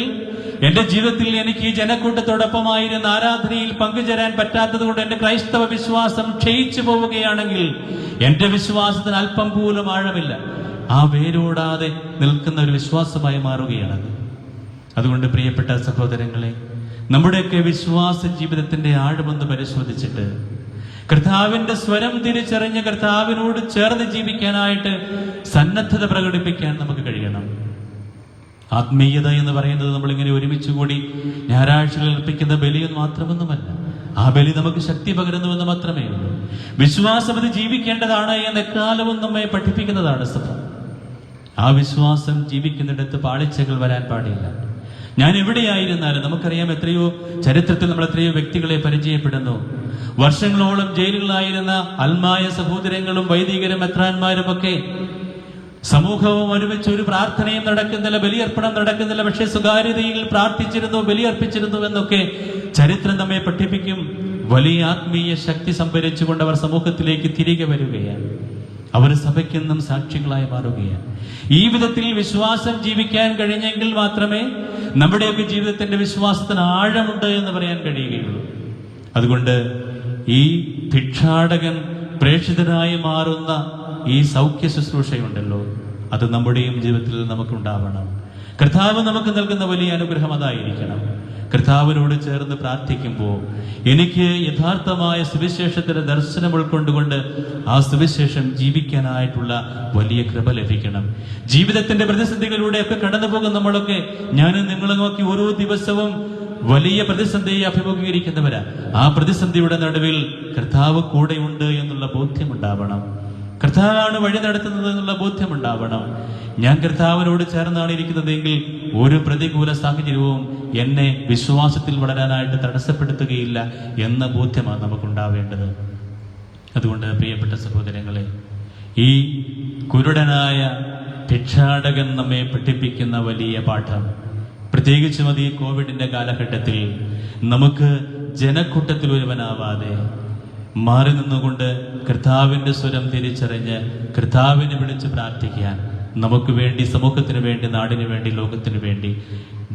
എന്റെ ജീവിതത്തിൽ എനിക്ക് ഈ ജനക്കൂട്ടത്തോടൊപ്പമായിരുന്ന ആരാധനയിൽ പങ്കുചേരാൻ പറ്റാത്തത് കൊണ്ട് എന്റെ ക്രൈസ്തവ വിശ്വാസം ക്ഷയിച്ചു പോവുകയാണെങ്കിൽ എന്റെ വിശ്വാസത്തിന് അല്പം പോലും ആഴമില്ല. ആ വേരോടാതെ നിൽക്കുന്ന ഒരു വിശ്വാസമായി മാറുകയാണത്. അതുകൊണ്ട് പ്രിയപ്പെട്ട സഹോദരങ്ങളെ, നമ്മുടെയൊക്കെ വിശ്വാസ ജീവിതത്തിന്റെ ആഴമൊന്ന് പരിശോധിച്ചിട്ട് കർത്താവിന്റെ സ്വരം തിരിച്ചറിഞ്ഞ് കർത്താവിനോട് ചേർന്ന് ജീവിക്കാനായിട്ട് സന്നദ്ധത പ്രകടിപ്പിക്കാൻ നമുക്ക് കഴിയണം. ആത്മീയത എന്ന് പറയുന്നത് നമ്മളിങ്ങനെ ഒരുമിച്ച് കൂടി ഞായറാഴ്ചകളിൽ അർപ്പിക്കുന്ന ബലിയൊന്നും മാത്രമൊന്നുമല്ല. ആ ബലി നമുക്ക് ശക്തി പകരുന്നുവെന്ന് മാത്രമേ ഉള്ളൂ. വിശ്വാസം അത് ജീവിക്കേണ്ടതാണ് എന്ന് എക്കാലവും നമ്മെ പഠിപ്പിക്കുന്നതാണ് സഭ. ആ വിശ്വാസം ജീവിക്കുന്നിടത്ത് പാളിച്ചകൾ വരാൻ പാടില്ല. ഞാൻ എവിടെയായിരുന്നാലും, നമുക്കറിയാം എത്രയോ ചരിത്രത്തിൽ നമ്മൾ എത്രയോ വ്യക്തികളെ പരിചയപ്പെടുന്നു. വർഷങ്ങളോളം ജയിലുകളായിരുന്ന അൽമായ സഹോദരങ്ങളും വൈദികരും മെത്രാന്മാരും ഒക്കെ സമൂഹവും ഒരുമിച്ച് ഒരു പ്രാർത്ഥനയും നടക്കുന്നില്ല, ബലിയർപ്പണം നടക്കുന്നില്ല, പക്ഷെ സ്വകാര്യതയിൽ പ്രാർത്ഥിച്ചിരുന്നു, ബലിയർപ്പിച്ചിരുന്നു എന്നൊക്കെ ചരിത്രം നമ്മെ പഠിപ്പിക്കും. വലിയ ആത്മീയ ശക്തി സംഭരിച്ചുകൊണ്ട് അവർ സമൂഹത്തിലേക്ക് തിരികെ വരികയാണ്. അവർ സഭയ്ക്കെന്നും സാക്ഷികളായി മാറുകയാണ്. ഈ വിധത്തിൽ വിശ്വാസം ജീവിക്കാൻ കഴിഞ്ഞെങ്കിൽ മാത്രമേ നമ്മുടെയൊക്കെ ജീവിതത്തിന്റെ വിശ്വാസത്തിന് ആഴമുണ്ട് എന്ന് പറയാൻ കഴിയുകയുള്ളൂ. അതുകൊണ്ട് ഈ ഭിക്ഷാടകൻ പ്രേക്ഷിതനായി മാറുന്ന ഈ സൗഖ്യ ശുശ്രൂഷയുണ്ടല്ലോ, അത് നമ്മുടെയും ജീവിതത്തിൽ നമുക്കുണ്ടാവണം. കർത്താവ് നമുക്ക് നൽകുന്ന വലിയ അനുഗ്രഹം അതായിരിക്കണം. കർത്താവിനോട് ചേർന്ന് പ്രാർത്ഥിക്കുമ്പോൾ എനിക്ക് യഥാർത്ഥമായ സുവിശേഷത്തിന്റെ ദർശനം ഉൾക്കൊണ്ടുകൊണ്ട് ആ സുവിശേഷം ജീവിക്കാനായിട്ടുള്ള വലിയ കൃപ ലഭിക്കണം. ജീവിതത്തിന്റെ പ്രതിസന്ധികളിലൂടെയൊക്കെ കടന്നു പോകും നമ്മളൊക്കെ. ഞാനും നിങ്ങളെ നോക്കി ഓരോ ദിവസവും വലിയ പ്രതിസന്ധിയെ അഭിമുഖീകരിക്കുന്നവരാ. ആ പ്രതിസന്ധിയുടെ നടുവിൽ കർത്താവ് കൂടെയുണ്ട് എന്നുള്ള ബോധ്യമുണ്ടാവണം. കർത്താവാണ് വഴി നടത്തുന്നത് എന്നുള്ള ബോധ്യമുണ്ടാവണം. ഞാൻ കർത്താവിനോട് ചേർന്നാണ് ഇരിക്കുന്നതെങ്കിൽ ഒരു പ്രതികൂല സാഹചര്യവും എന്നെ വിശ്വാസത്തിൽ വളരാനായിട്ട് തടസ്സപ്പെടുത്തുകയില്ല എന്ന ബോധ്യമാണ് നമുക്കുണ്ടാവേണ്ടത്. അതുകൊണ്ട് പ്രിയപ്പെട്ട സഹോദരങ്ങളെ, ഈ കുരുടനായ ഭിക്ഷാടകൻ നമ്മെ പഠിപ്പിക്കുന്ന വലിയ പാഠം, പ്രത്യേകിച്ചും അത് ഈ കോവിഡിന്റെ കാലഘട്ടത്തിൽ നമുക്ക് ജനക്കൂട്ടത്തിൽ ഒരുവനാവാതെ മാറി നിന്നുകൊണ്ട് കർത്താവിന്റെ സ്വരം തിരിച്ചറിഞ്ഞ് കർത്താവിനെ വിളിച്ച് പ്രാർത്ഥിക്കാൻ, നമുക്ക് വേണ്ടി, സമൂഹത്തിന് വേണ്ടി, നാടിന് വേണ്ടി, ലോകത്തിന് വേണ്ടി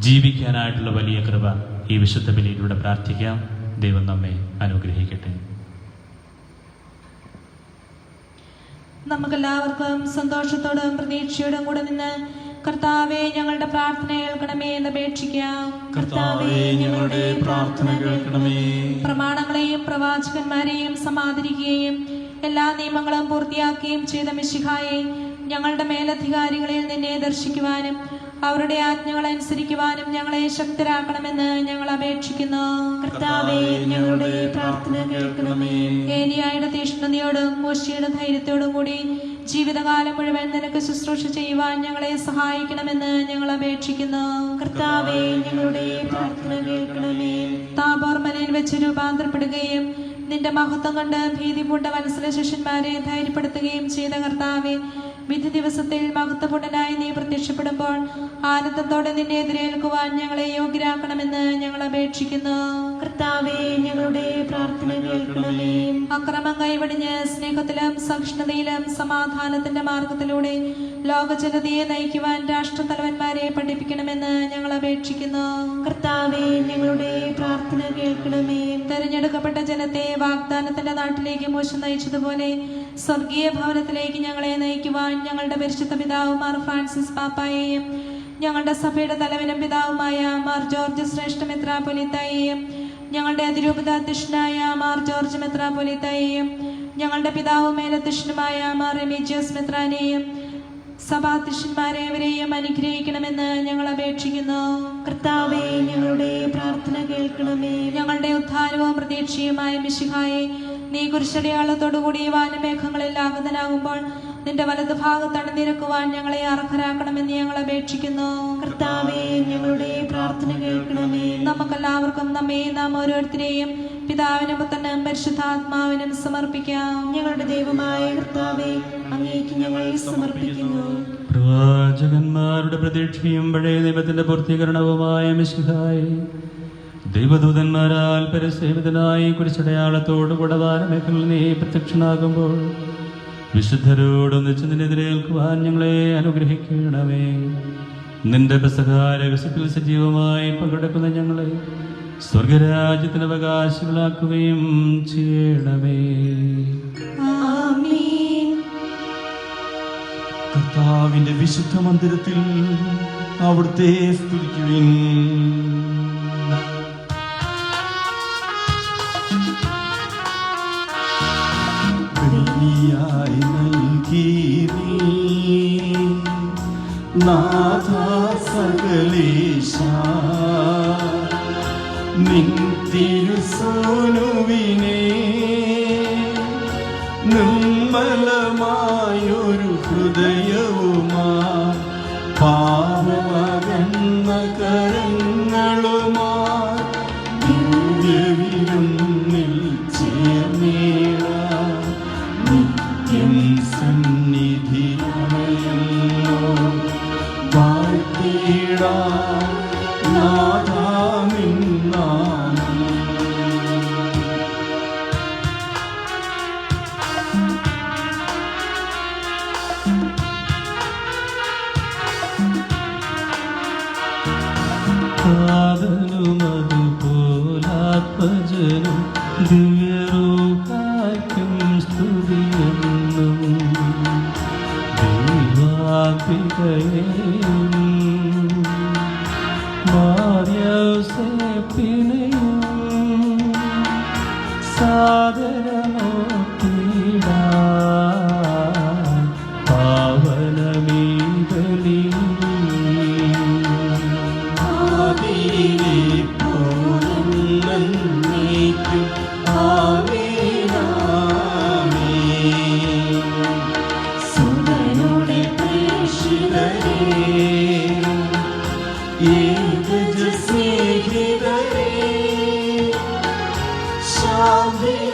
ജീവിക്കാനായിട്ടുള്ള വലിയ കൃപ ഈ വിശുദ്ധ ബലിയിലൂടെ പ്രാർത്ഥിക്കാം. ദൈവം നമ്മെ അനുഗ്രഹിക്കട്ടെ. നമുക്കെല്ലാവർക്കും സന്തോഷത്തോടും പ്രതീക്ഷയോടും കൂടെ നിന്ന് കർത്താവെ ഞങ്ങളുടെ പ്രാർത്ഥന കേൾക്കണമേ എന്ന് അപേക്ഷിക്കാം. കർത്താവേ ഞങ്ങളുടെ പ്രാർത്ഥന കേൾക്കണമേ. പ്രമാണങ്ങളെയും പ്രവാചകന്മാരെയും സമാദരിക്കുകയും എല്ലാ നിയമങ്ങളും പൂർത്തിയാക്കുകയും ചെയ്ത മിശിഹായെ, ഞങ്ങളുടെ മേലധികാരികളിൽ നിന്നെ ദർശിക്കുവാനും അവരുടെ ആജ്ഞകൾ അനുസരിക്കുവാനും ഞങ്ങളെ ശക്തരാക്കണമെന്ന് ഞങ്ങൾ അപേക്ഷിക്കുന്നു. കർത്താവേ ഞങ്ങളുടെ പ്രാർത്ഥന കേൾക്കണമേ. ഏലിയായുടെ തീഷ്ണതയോടും മോശയുടെ ധൈര്യത്തോടും കൂടി ജീവിതകാലം മുഴുവൻ നിനക്ക് ശുശ്രൂഷ ചെയ്യുവാൻ ഞങ്ങളെ സഹായിക്കണമെന്ന് ഞങ്ങൾ അപേക്ഷിക്കുന്നു. കർത്താവേ ഞങ്ങളുടെ പ്രാർത്ഥന കേൾക്കണമേ. താബോർ മലയിൽ വെച്ച് രൂപാന്തരപ്പെടുകയും നിന്റെ മഹത്വം കൊണ്ട് ഭീതി പൂണ്ട വത്സല ശിഷ്യന്മാരെ ധൈര്യപ്പെടുത്തുകയും ചെയ്ത കർത്താവെ, വിധി ദിവസത്തിൽ മഹത്വപൂർണനായി നീ പ്രത്യക്ഷപ്പെടുമ്പോൾ ആനന്ദത്തോടെ നിന്നെ എതിരേൽക്കുവാൻ ഞങ്ങളെ യോഗ്യരാക്കണമെന്ന് ഞങ്ങൾ അപേക്ഷിക്കുന്നു. കർത്താവേ ഞങ്ങളുടെ പ്രാർത്ഥന കേൾക്കണമേ. അക്രമം കൈവടിഞ്ഞ് സ്നേഹത്തിലും സഹിഷ്ണുതയിലും സമാധാനത്തിന്റെ മാർഗത്തിലൂടെ ലോകജനതയെ നയിക്കുവാൻ രാഷ്ട്രതലവന്മാരെ പഠിപ്പിക്കണമെന്ന് ഞങ്ങൾ അപേക്ഷിക്കുന്നു. കർത്താവേ ഞങ്ങളുടെ പ്രാർത്ഥന കേൾക്കണമേ. തെരഞ്ഞെടുക്കപ്പെട്ട ജനത്തെ വാഗ്ദാനത്തിന്റെ നാട്ടിലേക്ക് മോശം നയിച്ചതുപോലെ സ്വർഗീയ ഭവനത്തിലേക്ക് ഞങ്ങളെ നയിക്കുവാൻ ഞങ്ങളുടെ പരിശുദ്ധ പിതാവ് മാർ ഫ്രാൻസിസ് പാപ്പായെയും ഞങ്ങളുടെ സഭയുടെ തലവനും പിതാവുമായ മാർ ജോർജ് ശ്രേഷ്ഠ മെത്രാപ്പൊലീത്തായെയും ഞങ്ങളുടെ അതിരൂപത അധ്യക്ഷനായ മാർ ജോർജ് മെത്രാപ്പൊലീത്തായെയും ഞങ്ങളുടെ പിതാവും മേലധ്യക്ഷനുമായ മാർ റെമീജിയസ് മെത്രാനെയും സഭാധ്യക്ഷന്മാരെവരെയും അനുഗ്രഹിക്കണമെന്ന് ഞങ്ങൾ അപേക്ഷിക്കുന്നു. കർത്താവേ ഞങ്ങളുടെ പ്രാർത്ഥന കേൾക്കണമേ. ഞങ്ങളുടെ ഉദ്ധാരവും പ്രതീക്ഷയുമായ മിശിഹായെ, നീ കുരിശടയാളത്തോടുകൂടി വാനമേഘങ്ങളിൽ ആഗതനാകുമ്പോൾ നിന്റെ വലതു ഭാഗത്താണ് നിരക്കുവാൻ ഞങ്ങളെ അർഹരാക്കണമെന്ന് ഞങ്ങൾ അപേക്ഷിക്കുന്നു. കർത്താവേ, ഞങ്ങളുടെ പ്രാർത്ഥന കേൾക്കണമേ. നമുക്കെല്ലാവർക്കും നമ്മെ നാം ഓരോരുത്തരെയും പിതാവിനും പുത്രനും പരിശുദ്ധാത്മാവിനും സമർപ്പിക്കാം. ഞങ്ങളുടെ ദൈവമായ കർത്താവേ, അങ്ങേക്ക് ഞങ്ങൾ സമർപ്പിക്കുന്നു. പ്രവാചകന്മാരുടെ പ്രതീക്ഷയും പഴയ നിയമത്തിന്റെ പൂർത്തീകരണവുമായ മിശിഹായെ, ദൈവദൂതന്മാരാൽ പരസേവിതനായി കുരിശടയാളത്തോടുകൂടെ വാനമേഖലയിൽ നീ പ്രത്യക്ഷനാകുമ്പോൾ വിശുദ്ധരോടൊന്നിച്ച് നിന്നെതിരേൽക്കുവാൻ ഞങ്ങളെ അനുഗ്രഹിക്കണമേ. നിന്റെ പെസഹാരഹസ്യത്തിൽ സജീവമായി പങ്കെടുക്കുന്ന ഞങ്ങളെ സ്വർഗരാജ്യത്തിന് അവകാശികളാക്കുകയും ചെയ്യണമേ. ആമേൻ. കർത്താവിന്റെ വിശുദ്ധ മന്ദിരത്തിൽ അവിടുത്തെ സ്തുതിക്കുവിൻ. ബലിയായി നൽകിയേ നാഥാ സകലേശ, നിൻ തിരുസോനുവിനെ നിർമ്മലമായൊരു ഹൃദയവുമായി പാവമകന്ന കരങ്ങളുമായി ദിവ്യവിരുന്നിൽ ചേർന്നേടാം. നിത്യം സന്നിധിയാണല്ലോ വാഴ്ത്തിടാം നാഥാ നിൻ നാമം. അതുപോലാത്മജനും ദിവ്യരൂപായ്ക്കും സ്തുതിയെന്നും ദൈവാത്മികയെയും മാർയോസേപ്പിനെയും സാദരമോത്തിടാൻ പാവനമീ ബലിയിൽ സുതനുടെ പ്രേക്ഷിതരേ, ഏകജ സ്നേഹിതരേ, ശാന്തിച്ചിടുവാൻ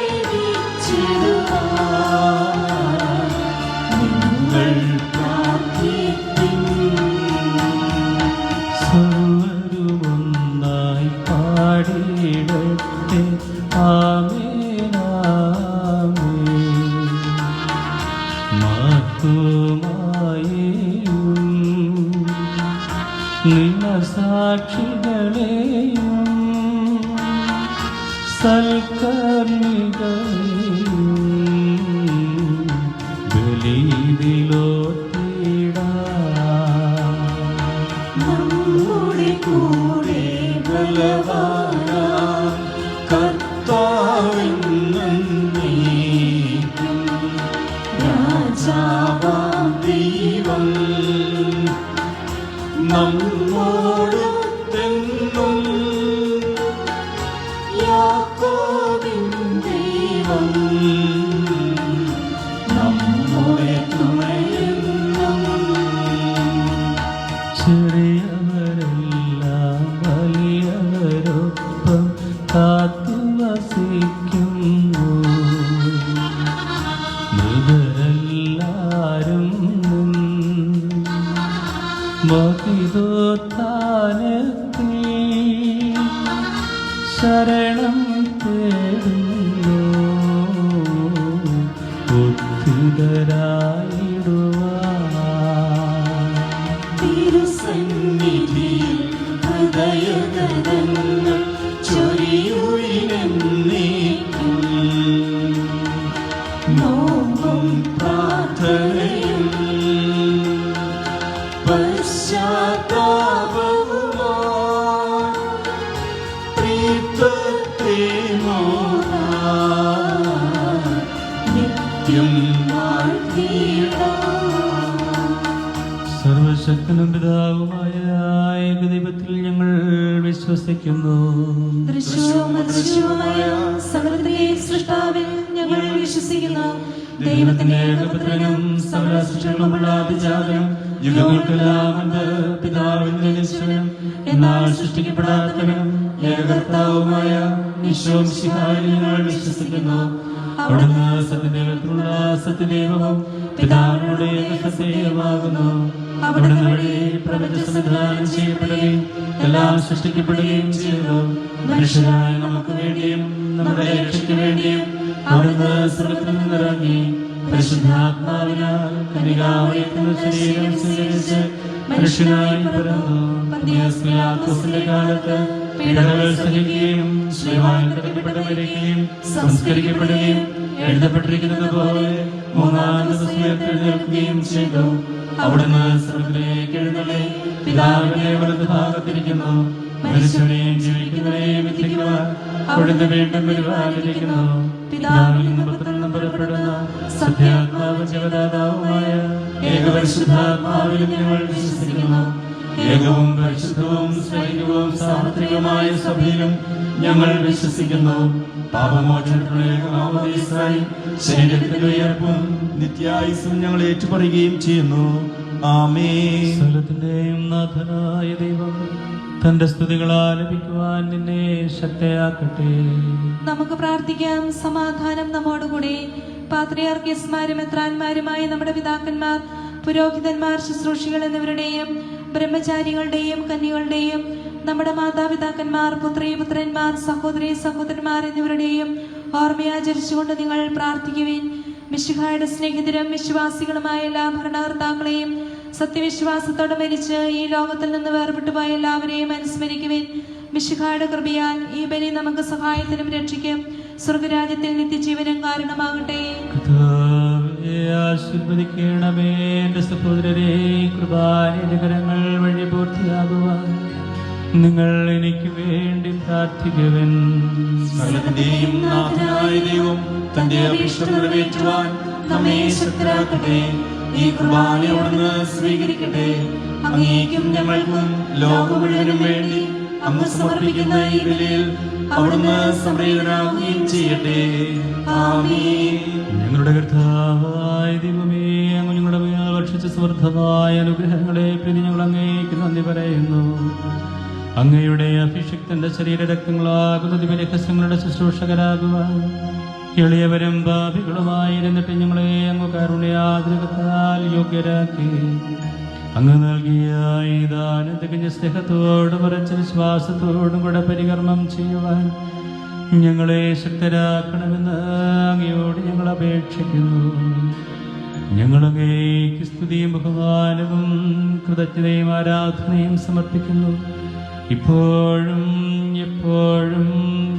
നിങ്ങൾ പ്രാർത്ഥിപ്പിൻ. സർവരുമൊന്നായി പാടിയിടട്ടെ ആമേൻ ആമേൻ. മാർത്തോമായെയും നിന്നസാക്ഷികളെയും സൽക്കർമ്മികളെയും ബലിയിലോട്ടിടാം. നമ്മുടെ കൂടെ ബലവാനാം കർത്താവെന്നേക്കും രാജാവാം ദൈവം നമ്മോടൊത്തെന്നും യാക്കോബിൻ ദൈവം നമ്മുടെ തുണയെന്നും. ചെറിയവരെല്ലാം വലിയവരൊപ്പം കാത്തുവസിക്കുന്നു. മൃതരെല്ലാരും മഹിതോത്ഥാനത്തിൽ ശരണം തേടുന്നു. ഉദ്ധിതരായിടുവാൻ തിരുസന്നിധിയിൽ ഹൃദയഗതങ്ങൾ ചൊരിയുവിനെന്നേക്കും. നോമ്പും പ്രാർത്ഥനയും പശ്ചാത്താപവുമായി പ്രീതത്തെ മോഹാൻ നിത്യം വാഴ്ത്തിയിടാം. സർവശക്തനും പിതാവുമായ ഏകദൈവത്തിൽ ഞങ്ങൾ വിശ്വസിക്കുന്നു. ദൃശ്യവും അദൃശ്യവുമായ സകലത്തിലെ സൃഷ്ടാവിൽ ഞങ്ങൾ ദൈവത്തിന്റെ ഏകപുത്രനും സകല സൃഷ്ടികളുമുള്ള അതിജാതനും യുഗങ്ങൾക്കെല്ലാം മുൻപ് പിതാവിൽ ജനിച്ചവനും എന്നാൽ സൃഷ്ടിക്കപ്പെടാത്തവനും ഏകകർത്താവുമായ ഈശോമിശിഹായിൽ ഞങ്ങൾ വിശ്വസിക്കുന്നു. അവിടുന്ന് സത്യദൈവത്തിലുള്ള സത്യദൈവവും പിതാവിനോട് ഏകസത്യമാകുന്നു. അവിടുന്ന് വഴി പ്രപഞ്ച സംവിധാനം ചെയ്യപ്പെടുകയും എല്ലാം സൃഷ്ടിക്കപ്പെടുകയും ചെയ്തു. മനുഷ്യരായ നമുക്ക് വേണ്ടിയും നമ്മുടെ രക്ഷയ്ക്ക് വേണ്ടിയും അവിടുന്ന് സ്വർഗ്ഗത്തിൽ നിന്നിറങ്ങി പരിശുദ്ധാത്മാവിനാൽ കന്യകാമറിയത്തിന്റെ ശരീരം സ്വീകരിച്ച് മനുഷ്യനായി പിറന്നു. പന്തിയോസ് പിലാത്തോസിന്റെ കാലത്ത് പീഡനങ്ങൾ സഹിക്കുകയും ശ്ലീഹായിൽ തറയ്ക്കപ്പെട്ട് മരിക്കുകയും സംസ്കരിക്കപ്പെടുകയും എഴുതപ്പെട്ടിരിക്കുന്നത് പോലെ മൂന്നാം ദിവസം ഉയർത്തെഴുന്നേൽക്കുകയും ചെയ്തു. അവിടുന്ന് സ്വർഗ്ഗത്തിലേക്ക് എഴുന്നള്ളി പിതാവിന്റെ വലതുഭാഗത്തിരിക്കുന്നു. മരിച്ചവരെയും ജീവിക്കുന്നവരെയും വിധിക്കുവാൻ അവിടുന്ന് വീണ്ടും വരുവാനിരിക്കുന്നു. പിതാവിൽ നിന്നും പുത്രനിൽ നിന്നും പുറപ്പെടുന്ന സത്യാത്മാവും ജീവദാതാവുമായ ഏകപരിശുദ്ധാത്മാവിലും ഞങ്ങൾ വിശ്വസിക്കുന്നു. ഏകവും പരിശുദ്ധവും സൈനികവും സാർവത്രികവുമായ സഭയിലും ഞങ്ങൾ വിശ്വസിക്കുന്നു. പാപമോചനത്തിനുള്ള ഏകമാമോദീസായും ശരീരത്തിന്റെ ഉയർപ്പും നിത്യായുസ്സും ഞങ്ങൾ ഏറ്റുപറയുകയും ചെയ്യുന്നു. ആമേൻ. സകലത്തിന്റെയും നാഥനായ ദൈവം തന്റെ സ്തുതികൾ ആലപിക്കുവാൻ നിന്നെ ശക്തയാക്കട്ടെ. നമുക്ക് പ്രാർത്ഥിക്കാം. സമാധാനം നമ്മോടുകൂടി. പാത്രിയാർക്കീസ്മാരും മെത്രാന്മാരുമായ നമ്മുടെ പിതാക്കന്മാർ, പുരോഹിതന്മാർ, ശുശ്രൂഷികൾ എന്നിവരുടെയും ബ്രഹ്മചാരികളുടെയും കന്യകളുടെയും നമ്മുടെ മാതാപിതാക്കന്മാർ, പുത്രീപുത്രന്മാർ, സഹോദരി സഹോദരന്മാർ എന്നിവരുടെയും ഓർമ്മയാചരിച്ചുകൊണ്ട് നിങ്ങൾ പ്രാർത്ഥിക്കുവിൻ. മിശിഹായുടെ സ്നേഹിതരും വിശ്വാസികളുമായ എല്ലാ ഭരണകർത്താക്കളെയും സത്യവിശ്വാസത്തോടെ മരിച്ച് ഈ ലോകത്തിൽ നിന്ന് വേർപെട്ടുപോയ എല്ലാവരെയും അനുസ്മരിക്കുവിൻ. മിശിഹായുടെ കൃപയാൽ ഈ ബലി നമുക്ക് സഹായത്തിനും രക്ഷിക്കും സ്വർഗരാജ്യത്തിൽ നിത്യജീവനും കാരണമാകട്ടെ. ആശീർവദിക്കണമേ എന്റെ സഹോദരരെ. കൃപാന്റെ കരങ്ങൾ വഴി പൂർത്തിയാകുവാൻ നിങ്ങൾ എനിക്ക് വേണ്ടി പ്രാർത്ഥിക്കുവിൻ. സകലത്തിന്റെയും നാഥനായ ദൈവം തന്റെ അഭീഷ്ടം നിറവേറ്റുവാൻ നമ്മെ ശക്തരാക്കട്ടെ. ഈ കുർബാന അവിടുന്ന് സ്വീകരിക്കട്ടെ. അങ്ങേക്കും ഞങ്ങൾക്കും ലോകം മുഴുവനും വേണ്ടി അങ്ങ് സമർപ്പിക്കുന്ന ഈ ബലിയിൽ അവിടുന്ന് സംപ്രീതനാകുകയും ചെയ്യട്ടെ. ആമേൻ. ഞങ്ങളുടെ കർത്താവായ ദൈവമേ, അങ്ങ് ഞങ്ങളുടെ മേൽ വർഷിച്ച സമൃദ്ധമായ അനുഗ്രഹങ്ങളെ പ്രതി ഞങ്ങൾ അങ്ങേക്ക് നന്ദി പറയുന്നു. അങ്ങയുടെ അഭിഷിക്തന്റെ ശരീരരക്തങ്ങളാകുന്ന ദിവ്യരഹസ്യങ്ങളുടെ ശുശ്രൂഷകരാകുവാൻ എളിയവരും പാപികളുമായിരുന്നിട്ട് ഞങ്ങളെ അങ്ങ് കാരുണ്യാതിരകത്താൽ യോഗ്യരാക്കി. അങ്ങ് നൽകിയ ഈ ദാനം തികഞ്ഞ സ്നേഹത്തോടും ഉറച്ച വിശ്വാസത്തോടും കൂടെ പരികർമ്മം ചെയ്യുവാൻ ഞങ്ങളെ ശക്തരാക്കണമെന്ന് അങ്ങയോട് ഞങ്ങൾ അപേക്ഷിക്കുന്നു. ഞങ്ങളങ്ങേക്ക് സ്തുതിയും ബഹുമാനവും കൃതജ്ഞതയും ആരാധനയും സമർപ്പിക്കുന്നു, ഇപ്പോഴും എപ്പോഴും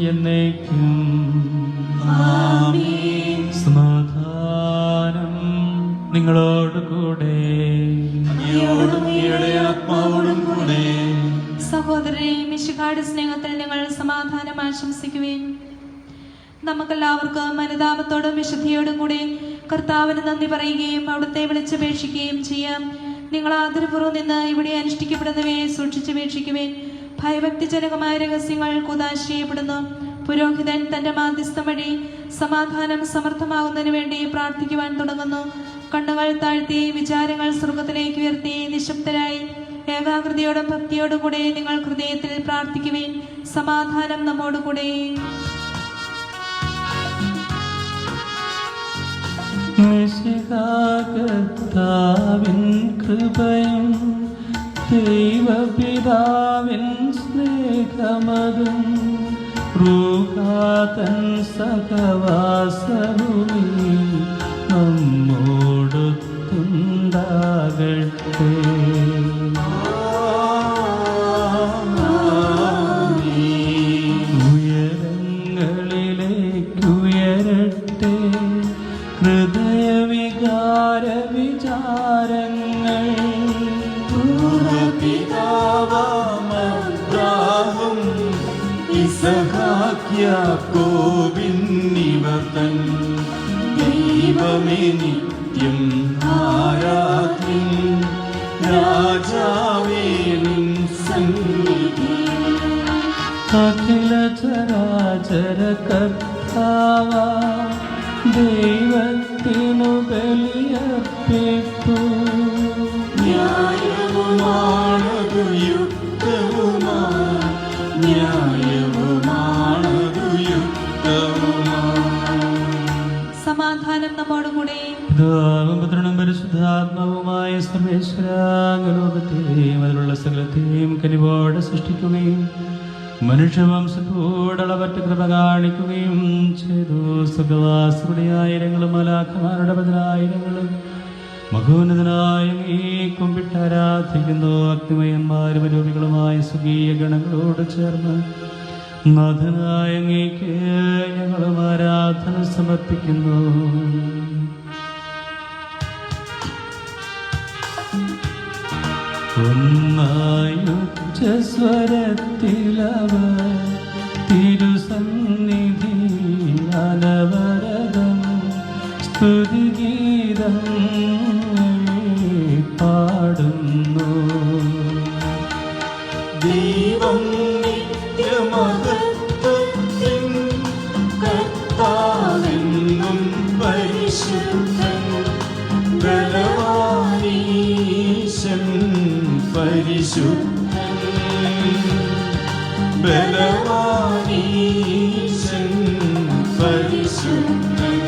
എന്നേക്കും. ആമേൻ. സമാധാനം നിങ്ങളോട് കൂടെ. അങ്ങയോടും അങ്ങയുടെ ആത്മാവോടും കൂടെ. സഹോദരരെ, മിശിഹായുടെ സ്നേഹത്തിൽ നിങ്ങൾ സമാധാനം ആശംസിക്കുവിൻ. നമുക്കെല്ലാവർക്കും അനുതാപത്തോടും വിശുദ്ധിയോടും കൂടി കർത്താവിന് നന്ദി പറയുകയും അവിടുത്തെ വിളിച്ചപേക്ഷിക്കുകയും ചെയ്യാം. നിങ്ങൾ ആദരപൂർവ്വം നിന്ന് ഇവിടെ അനുഷ്ഠിക്കപ്പെടുന്നവയെ സൂക്ഷിച്ചപേക്ഷിക്കുവിൻ. ഭയഭക്തിജനകമായ രഹസ്യങ്ങൾ കുദാശ ചെയ്യപ്പെടുന്നു. പുരോഹിതൻ തന്റെ മാധ്യസ്ഥം വഴി സമാധാനം സമർത്ഥമാകുന്നതിന് വേണ്ടി പ്രാർത്ഥിക്കുവാൻ തുടങ്ങുന്നു. കണ്ണുകൾ താഴ്ത്തി വിചാരങ്ങൾ സ്വർഗത്തിലേക്ക് ഉയർത്തി നിശബ്ദരായി ഏകാഗ്രതയോടും ഭക്തിയോടും കൂടെ നിങ്ങൾ ഹൃദയത്തിൽ പ്രാർത്ഥിക്കുവിൻ. സമാധാനം നമ്മോടുകൂടെ. കർത്താവിൻ കൃപയും ദൈവപിതാവിൻ സ്നേഹമതും റൂഹാതൻ സഹവാസവുമീ നമ്മോടൊത്തുണ്ടാകട്ടെ. ഉയരങ്ങളിലേക്കുയരട്ടെ ഹൃദയവികാര വിചാരങ്ങൾ. പൂർവ്വപിതാവാമബ്രാഹം ഇസഹാക്യാക്കോബിന്നിവതൻ ദൈവമേ നിത്യം ആരാധ്യൻ രാജാവേ നിൻ സന്നിധിയിൽ. അഖില ചരാചര കർത്താവ ദൈവത്തെ ദൈവത്തിനു ബലിയർപ്പിപ്പൂ. ന്യായവുമാണതു യുക്തവുമാണ്, ന്യായവുമാണതു യുക്തവുമാണ്. സമാധാനം നമ്മോടുകൂടെ. പിതാവും പുത്രനും പരിശുദ്ധാത്മാവുമായ സർവേശ്വരാലോകത്തെയും അതിലുള്ള സകലത്തെയും കനിവോടെ സൃഷ്ടിക്കുകയും മനുഷ്യവംശത്തോട് അളവറ്റ കൃപ കാണിക്കുകയും ചെയ്തു. സുഖവാസുകളുടെ ആയിരങ്ങളും മലാഖമാരുടെ പതിനായിരങ്ങളും മഹോന്നതനായ ഈ കുമ്പിട്ട് ആരാധിക്കുന്നു. അഗ്നിമയന്മാരും അരൂപികളുമായ സ്വകീയ ഗണങ്ങളോട് ചേർന്ന് നാഥനായ അങ്ങേക്ക് ഞങ്ങളും ആരാധന സമർപ്പിക്കുന്നു. ഒന്നായുച്ചസ്വരത്തിലവർ തിരുസന്നിധി അനവരതം സ്തുതിഗീതം പാടുന്നു. ദൈവം നിത്യമഹത്വത്തിൻ കർത്താവെന്നും പരിശുദ്ധൻ, ബലവാനീശൻ പരിശുദ്ധൻ, ബലവാനീശൻ പരിശുദ്ധൻ.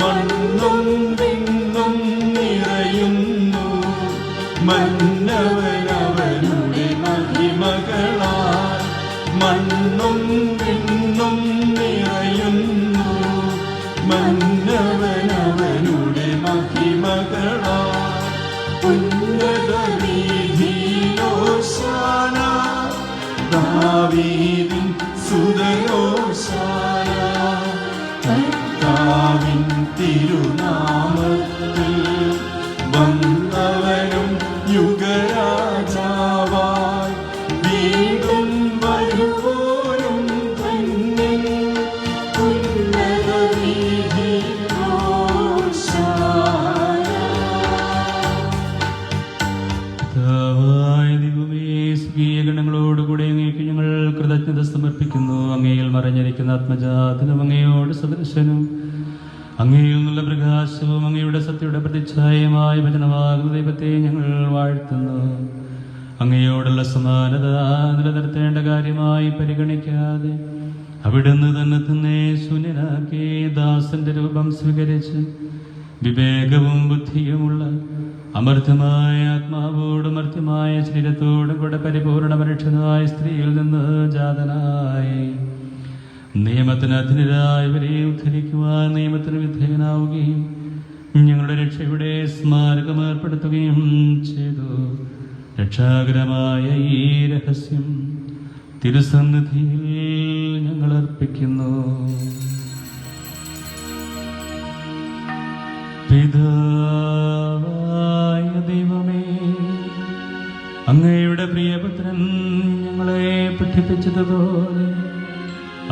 മണ്ണും വിണ്ണും നിറയുന്നു മന്നവനവനുടെ മഹിമകളാൽ, മണ്ണും വിണ്ണും നിറയുന്നു മന്നവനവനുടെ മഹിമകളാൽ. ഉന്നത വീഥിയിലോശാന, ദാവീദിൻ സുതനോശാന. കർത്താവിൻ തിരുനാമത്തിൽ വന്നവനും യുഗരാജാവായി വീണ്ടും വരുവോനും തന്നെ. ഉന്നത വീഥിയിലോശാന. പിതാവായ ദൈവമേ, സ്വർഗീയ ഗണങ്ങളോടുകൂടെ അങ്ങേക്ക് ഞങ്ങൾ കൃതജ്ഞത സമർപ്പിക്കുന്നു. അങ്ങയിൽ മറഞ്ഞിരിക്കുന്ന ആത്മജാതനും അങ്ങയോട് സദൃശനും അങ്ങയിൽ നിന്നുള്ള പ്രകാശവും അങ്ങയുടെ സത്യയുടെ പ്രതിച്ഛായമായ വചനമാകുന്ന ദൈവത്തെ ഞങ്ങൾ വാഴ്ത്തുന്നു. അങ്ങയോടുള്ള സമാനത നിലനിർത്തേണ്ട കാര്യമായി പരിഗണിക്കാതെ അവിടുന്ന് തന്നെ ശൂന്യനാക്കി ദാസന്റെ രൂപം സ്വീകരിച്ച് വിവേകവും ബുദ്ധിയുമുള്ള അമർത്യമായ ആത്മാവോടും മർത്യമായ ശരീരത്തോടും കൂടെ പരിപൂർണ മനുഷ്യനായ സ്ത്രീയിൽ നിന്ന് ജാതനായി നിയമത്തിന് അധീനരായവരെ ഉദ്ധരിക്കുവാൻ നിയമത്തിന് വിധേയനാവുകയും ഞങ്ങളുടെ രക്ഷയുടെ സ്മാരകം ഏർപ്പെടുത്തുകയും ചെയ്തു. രക്ഷാകരമായ ഈ രഹസ്യം തിരുസന്നിധിയിൽ ഞങ്ങൾ അർപ്പിക്കുന്നു. പിതാവായ ദൈവമേ, അങ്ങയുടെ പ്രിയപുത്രൻ ഞങ്ങളെ പഠിപ്പിച്ചതുപോലെ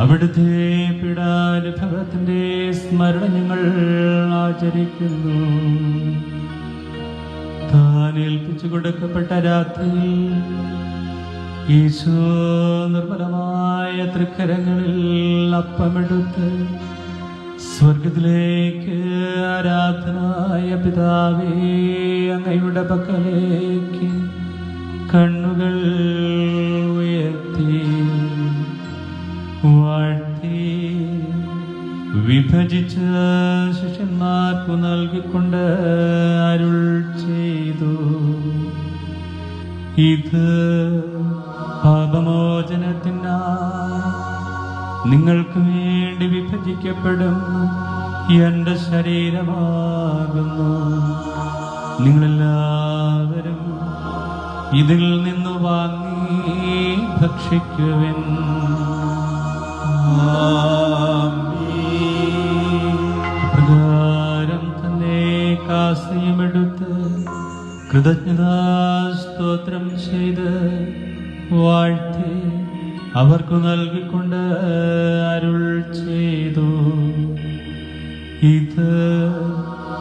അവിടുത്തെ പീഡാനുഭവത്തിന്റെ സ്മരണ ഞങ്ങൾ ആചരിക്കുന്നു. താൻ ഏൽപ്പിച്ചു കൊടുക്കപ്പെട്ട രാത്രിയിൽ ഈശോ നിർമ്മലമായ തൃക്കരങ്ങളിൽ അപ്പമെടുത്ത് സ്വർഗത്തിലേക്ക് ആരാധനായ പിതാവേ, അങ്ങയുടെ പക്കലേക്ക് കണ്ണുകൾ ഉയർത്തി വാഴ്ത്തി വിഭജിച്ച ശിഷ്യന്മാർക്കു നൽകിക്കൊണ്ട് അരുൾ ചെയ്തു. ഇത് പാപമോചനത്തിനായി നിങ്ങൾക്ക് വേണ്ടി വിഭജിക്കപ്പെടും എന്റെ ശരീരമാകുന്നു. നിങ്ങളെല്ലാവരും ഇതിൽ നിന്ന് വാങ്ങി ഭക്ഷിക്കുവിൻ. പ്രകാരം തന്നെ കാസയുമെടുത്ത് കൃതജ്ഞതാസ്തോത്രം ചെയ്ത് വാഴ്ത്തി അവർക്കു നൽകിക്കൊണ്ട് അരുൾ ചെയ്തു. ഇത്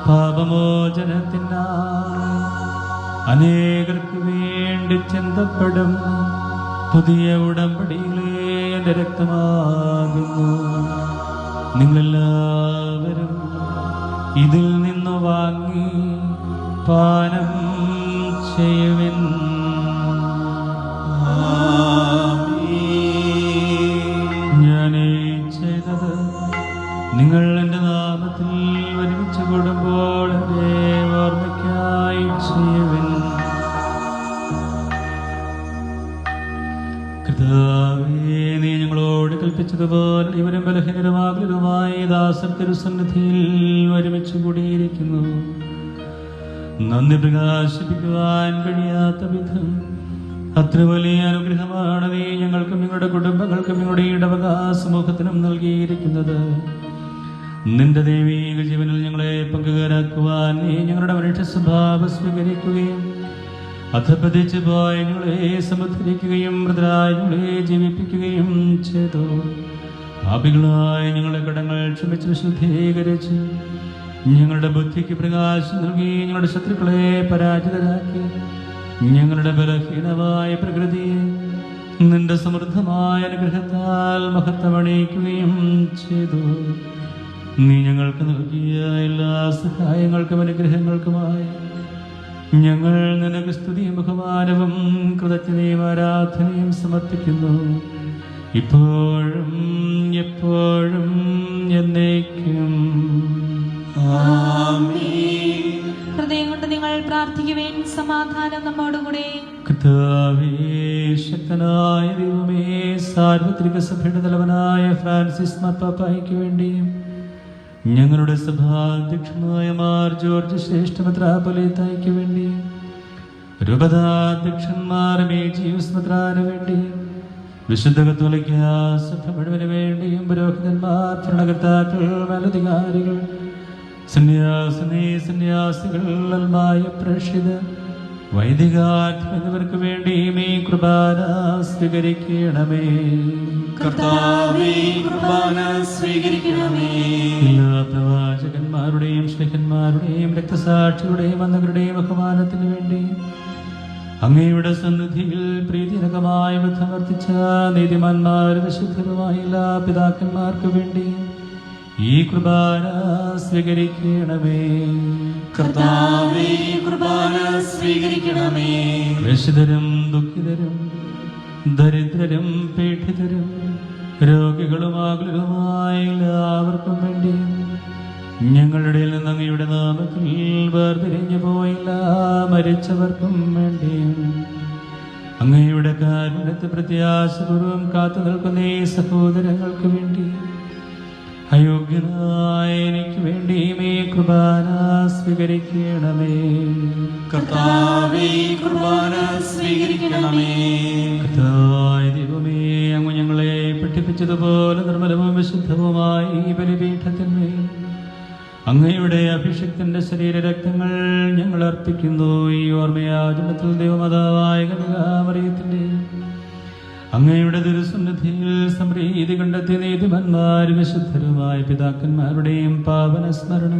പാപമോചനത്തിനായി അനേകർക്ക് വേണ്ടി ചിന്തപ്പെടും പുതിയ ഉടമ്പടിയിലെ എന്റെ രക്തമാകുന്നു. നിങ്ങളെല്ലാവരും എല്ലാവരും ഇതിൽ നിന്ന് വാങ്ങി പാനം ചെയ്യുവിൻ. ഞാനീ ചെയ്തത് നിങ്ങൾ എൻ്റെ നാമത്തിൽ ഒരുമിച്ച് കൂടുമ്പോൾ എൻ്റെ ഓർമ്മയ്ക്കായി ചെയ്യുവിൻ. കർത്താവേ, നീ ഞങ്ങളോട് കൽപ്പിച്ചതുപോലെ ഇവരും ബലഹീനരുമാകുലരുമായി ദാസർ തിരുസന്നിധിയിൽ ഒരുമിച്ച് കൂടിയിരിക്കുന്നു. നന്ദി പ്രകാശിപ്പിക്കുവാൻ കഴിയാത്ത വിധം അത്ര വലിയ അനുഗ്രഹമാണ് നീ ഞങ്ങൾക്കും ഞങ്ങളുടെ കുടുംബങ്ങൾക്കും ഞങ്ങളുടെ ഇടവകാശ സമൂഹത്തിനും നൽകിയിരിക്കുന്നത്. നിന്റെ ദൈവീക ജീവനിൽ ഞങ്ങളെ പങ്കുകാരാക്കുവാൻ നീ ഞങ്ങളുടെ മനുഷ്യ സ്വഭാവം സ്വീകരിക്കുകയും അധപതിച്ച് പോയ ഞങ്ങളെ സമുദ്ധരിക്കുകയും മൃതരായി ഞങ്ങളെ ജീവിപ്പിക്കുകയും ചെയ്തു. പാപികളായ ഞങ്ങളുടെ കടങ്ങൾ ക്ഷമിച്ച് വിശുദ്ധീകരിച്ച് ഞങ്ങളുടെ ബുദ്ധിക്ക് പ്രകാശം നൽകി ഞങ്ങളുടെ ശത്രുക്കളെ പരാജിതരാക്കി ഞങ്ങളുടെ ബലഹീനമായ പ്രകൃതിയെ നിന്റെ സമൃദ്ധമായ അനുഗ്രഹത്താൽ മഹത്വമണിയിക്കുകയും ചെയ്തു. നീ ഞങ്ങൾക്ക് നൽകിയ എല്ലാ സഹായങ്ങൾക്കും അനുഗ്രഹങ്ങൾക്കുമായി ഞങ്ങൾ നിനക്ക് സ്തുതിയും ബഹുമാനവും കൃതജ്ഞതയും ആരാധനയും സമർപ്പിക്കുന്നു, ഇപ്പോഴും എപ്പോഴും എന്നേക്കും. ഹൃദയം കൊണ്ട് നിങ്ങൾ പ്രാർത്ഥിക്കുവേൻ. സമാധാനം നമ്മോടുകൂടെ. കർത്താവേ, ശക്തനായ ദൈവമേ, സാർവത്രിക സഭയുടെ തലവനായ ഫ്രാൻസിസ് മാർപ്പാപ്പായ്ക്ക് വേണ്ടിയും ഞങ്ങളുടെ സഭാധ്യക്ഷനായ മാർ ജോർജ് ശ്രേഷ്ഠ മെത്രാപ്പൊലീത്തായ്ക്ക് വേണ്ടിയും രൂപതാധ്യക്ഷന്മാർ മേജിയൂസ് മെത്രാന് വേണ്ടിയും വിശുദ്ധ കത്തോലിക്ക സഭ മുഴുവന് വേണ്ടിയും പുരോഹിതന്മാർ, ഭരണകർത്താക്കൾ, മേലധികാരികൾ, സന്യാസിനി സന്യാസികൾ, അൽമായ പ്രേക്ഷിതർ, വൈദികർ എന്നിവർക്ക് വേണ്ടിയും ഈ കുർബാന സ്വീകരിക്കണമേ. കർത്താവേ, കുർബാന സ്വീകരിക്കണമേ. എല്ലാ പ്രവാചകന്മാരുടെയും ശ്ലേഖന്മാരുടെയും രക്തസാക്ഷികളുടെയും അന്നകളുടെയും ബഹുമാനത്തിന് വേണ്ടി അങ്ങയുടെ സന്നിധിയിൽ പ്രീതിജനകമായ വിധം വർത്തിച്ച നീതിമാന്മാർ വിശുദ്ധരുമായ എല്ലാ പിതാക്കന്മാർക്ക് വേണ്ടി ഈ കുർബാന സ്വീകരിക്കണമേ. കർത്താവേ, കുർബാന സ്വീകരിക്കണമേ. ക്ലേശിതരും ദുഃഖിതരും ദരിദ്രരും പീഡിതരും രോഗികളും ആകുലരുമായ എല്ലാവർക്കും വേണ്ടി ഞങ്ങളുടെ നിന്ന് അങ്ങയുടെ നാമത്തിൽ വേർതിരിഞ്ഞു പോയില്ല മരിച്ചവർക്കും വേണ്ടിയും അങ്ങയുടെ കാരുണ്യത്തെ പ്രത്യാശപൂർവം കാത്തു നിൽക്കുന്ന ഈ സഹോദരങ്ങൾക്ക് വേണ്ടി അയോഗ്യനായ എനിക്ക് വേണ്ടിയും ഈ കുർബാന സ്വീകരിക്കണമേ. കർത്താവേ, കുർബാന സ്വീകരിക്കണമേ. കർത്താവായ ദൈവമേ, അങ്ങ് ഞങ്ങളെ പഠിപ്പിച്ചതുപോലെ നിർമ്മലവും വിശുദ്ധവുമായ ഈ ബലിപീഠത്തിന്മേൽ അങ്ങയുടെ അഭിഷിക്തന്റെ ശരീരരക്തങ്ങൾ ഞങ്ങൾ അർപ്പിക്കുന്നു. ഈ ഓർമ്മയാചരണത്തിൽ ദൈവമാതാവായ കന്യകാമറിയത്തിന്റെ അങ്ങയുടെ തിരുസന്നിധിയിൽ സംപ്രീതി കണ്ടെത്തിയ നീതിമാന്മാരും വിശുദ്ധരുമായ പിതാക്കന്മാരുടെയും പാവന സ്മരണ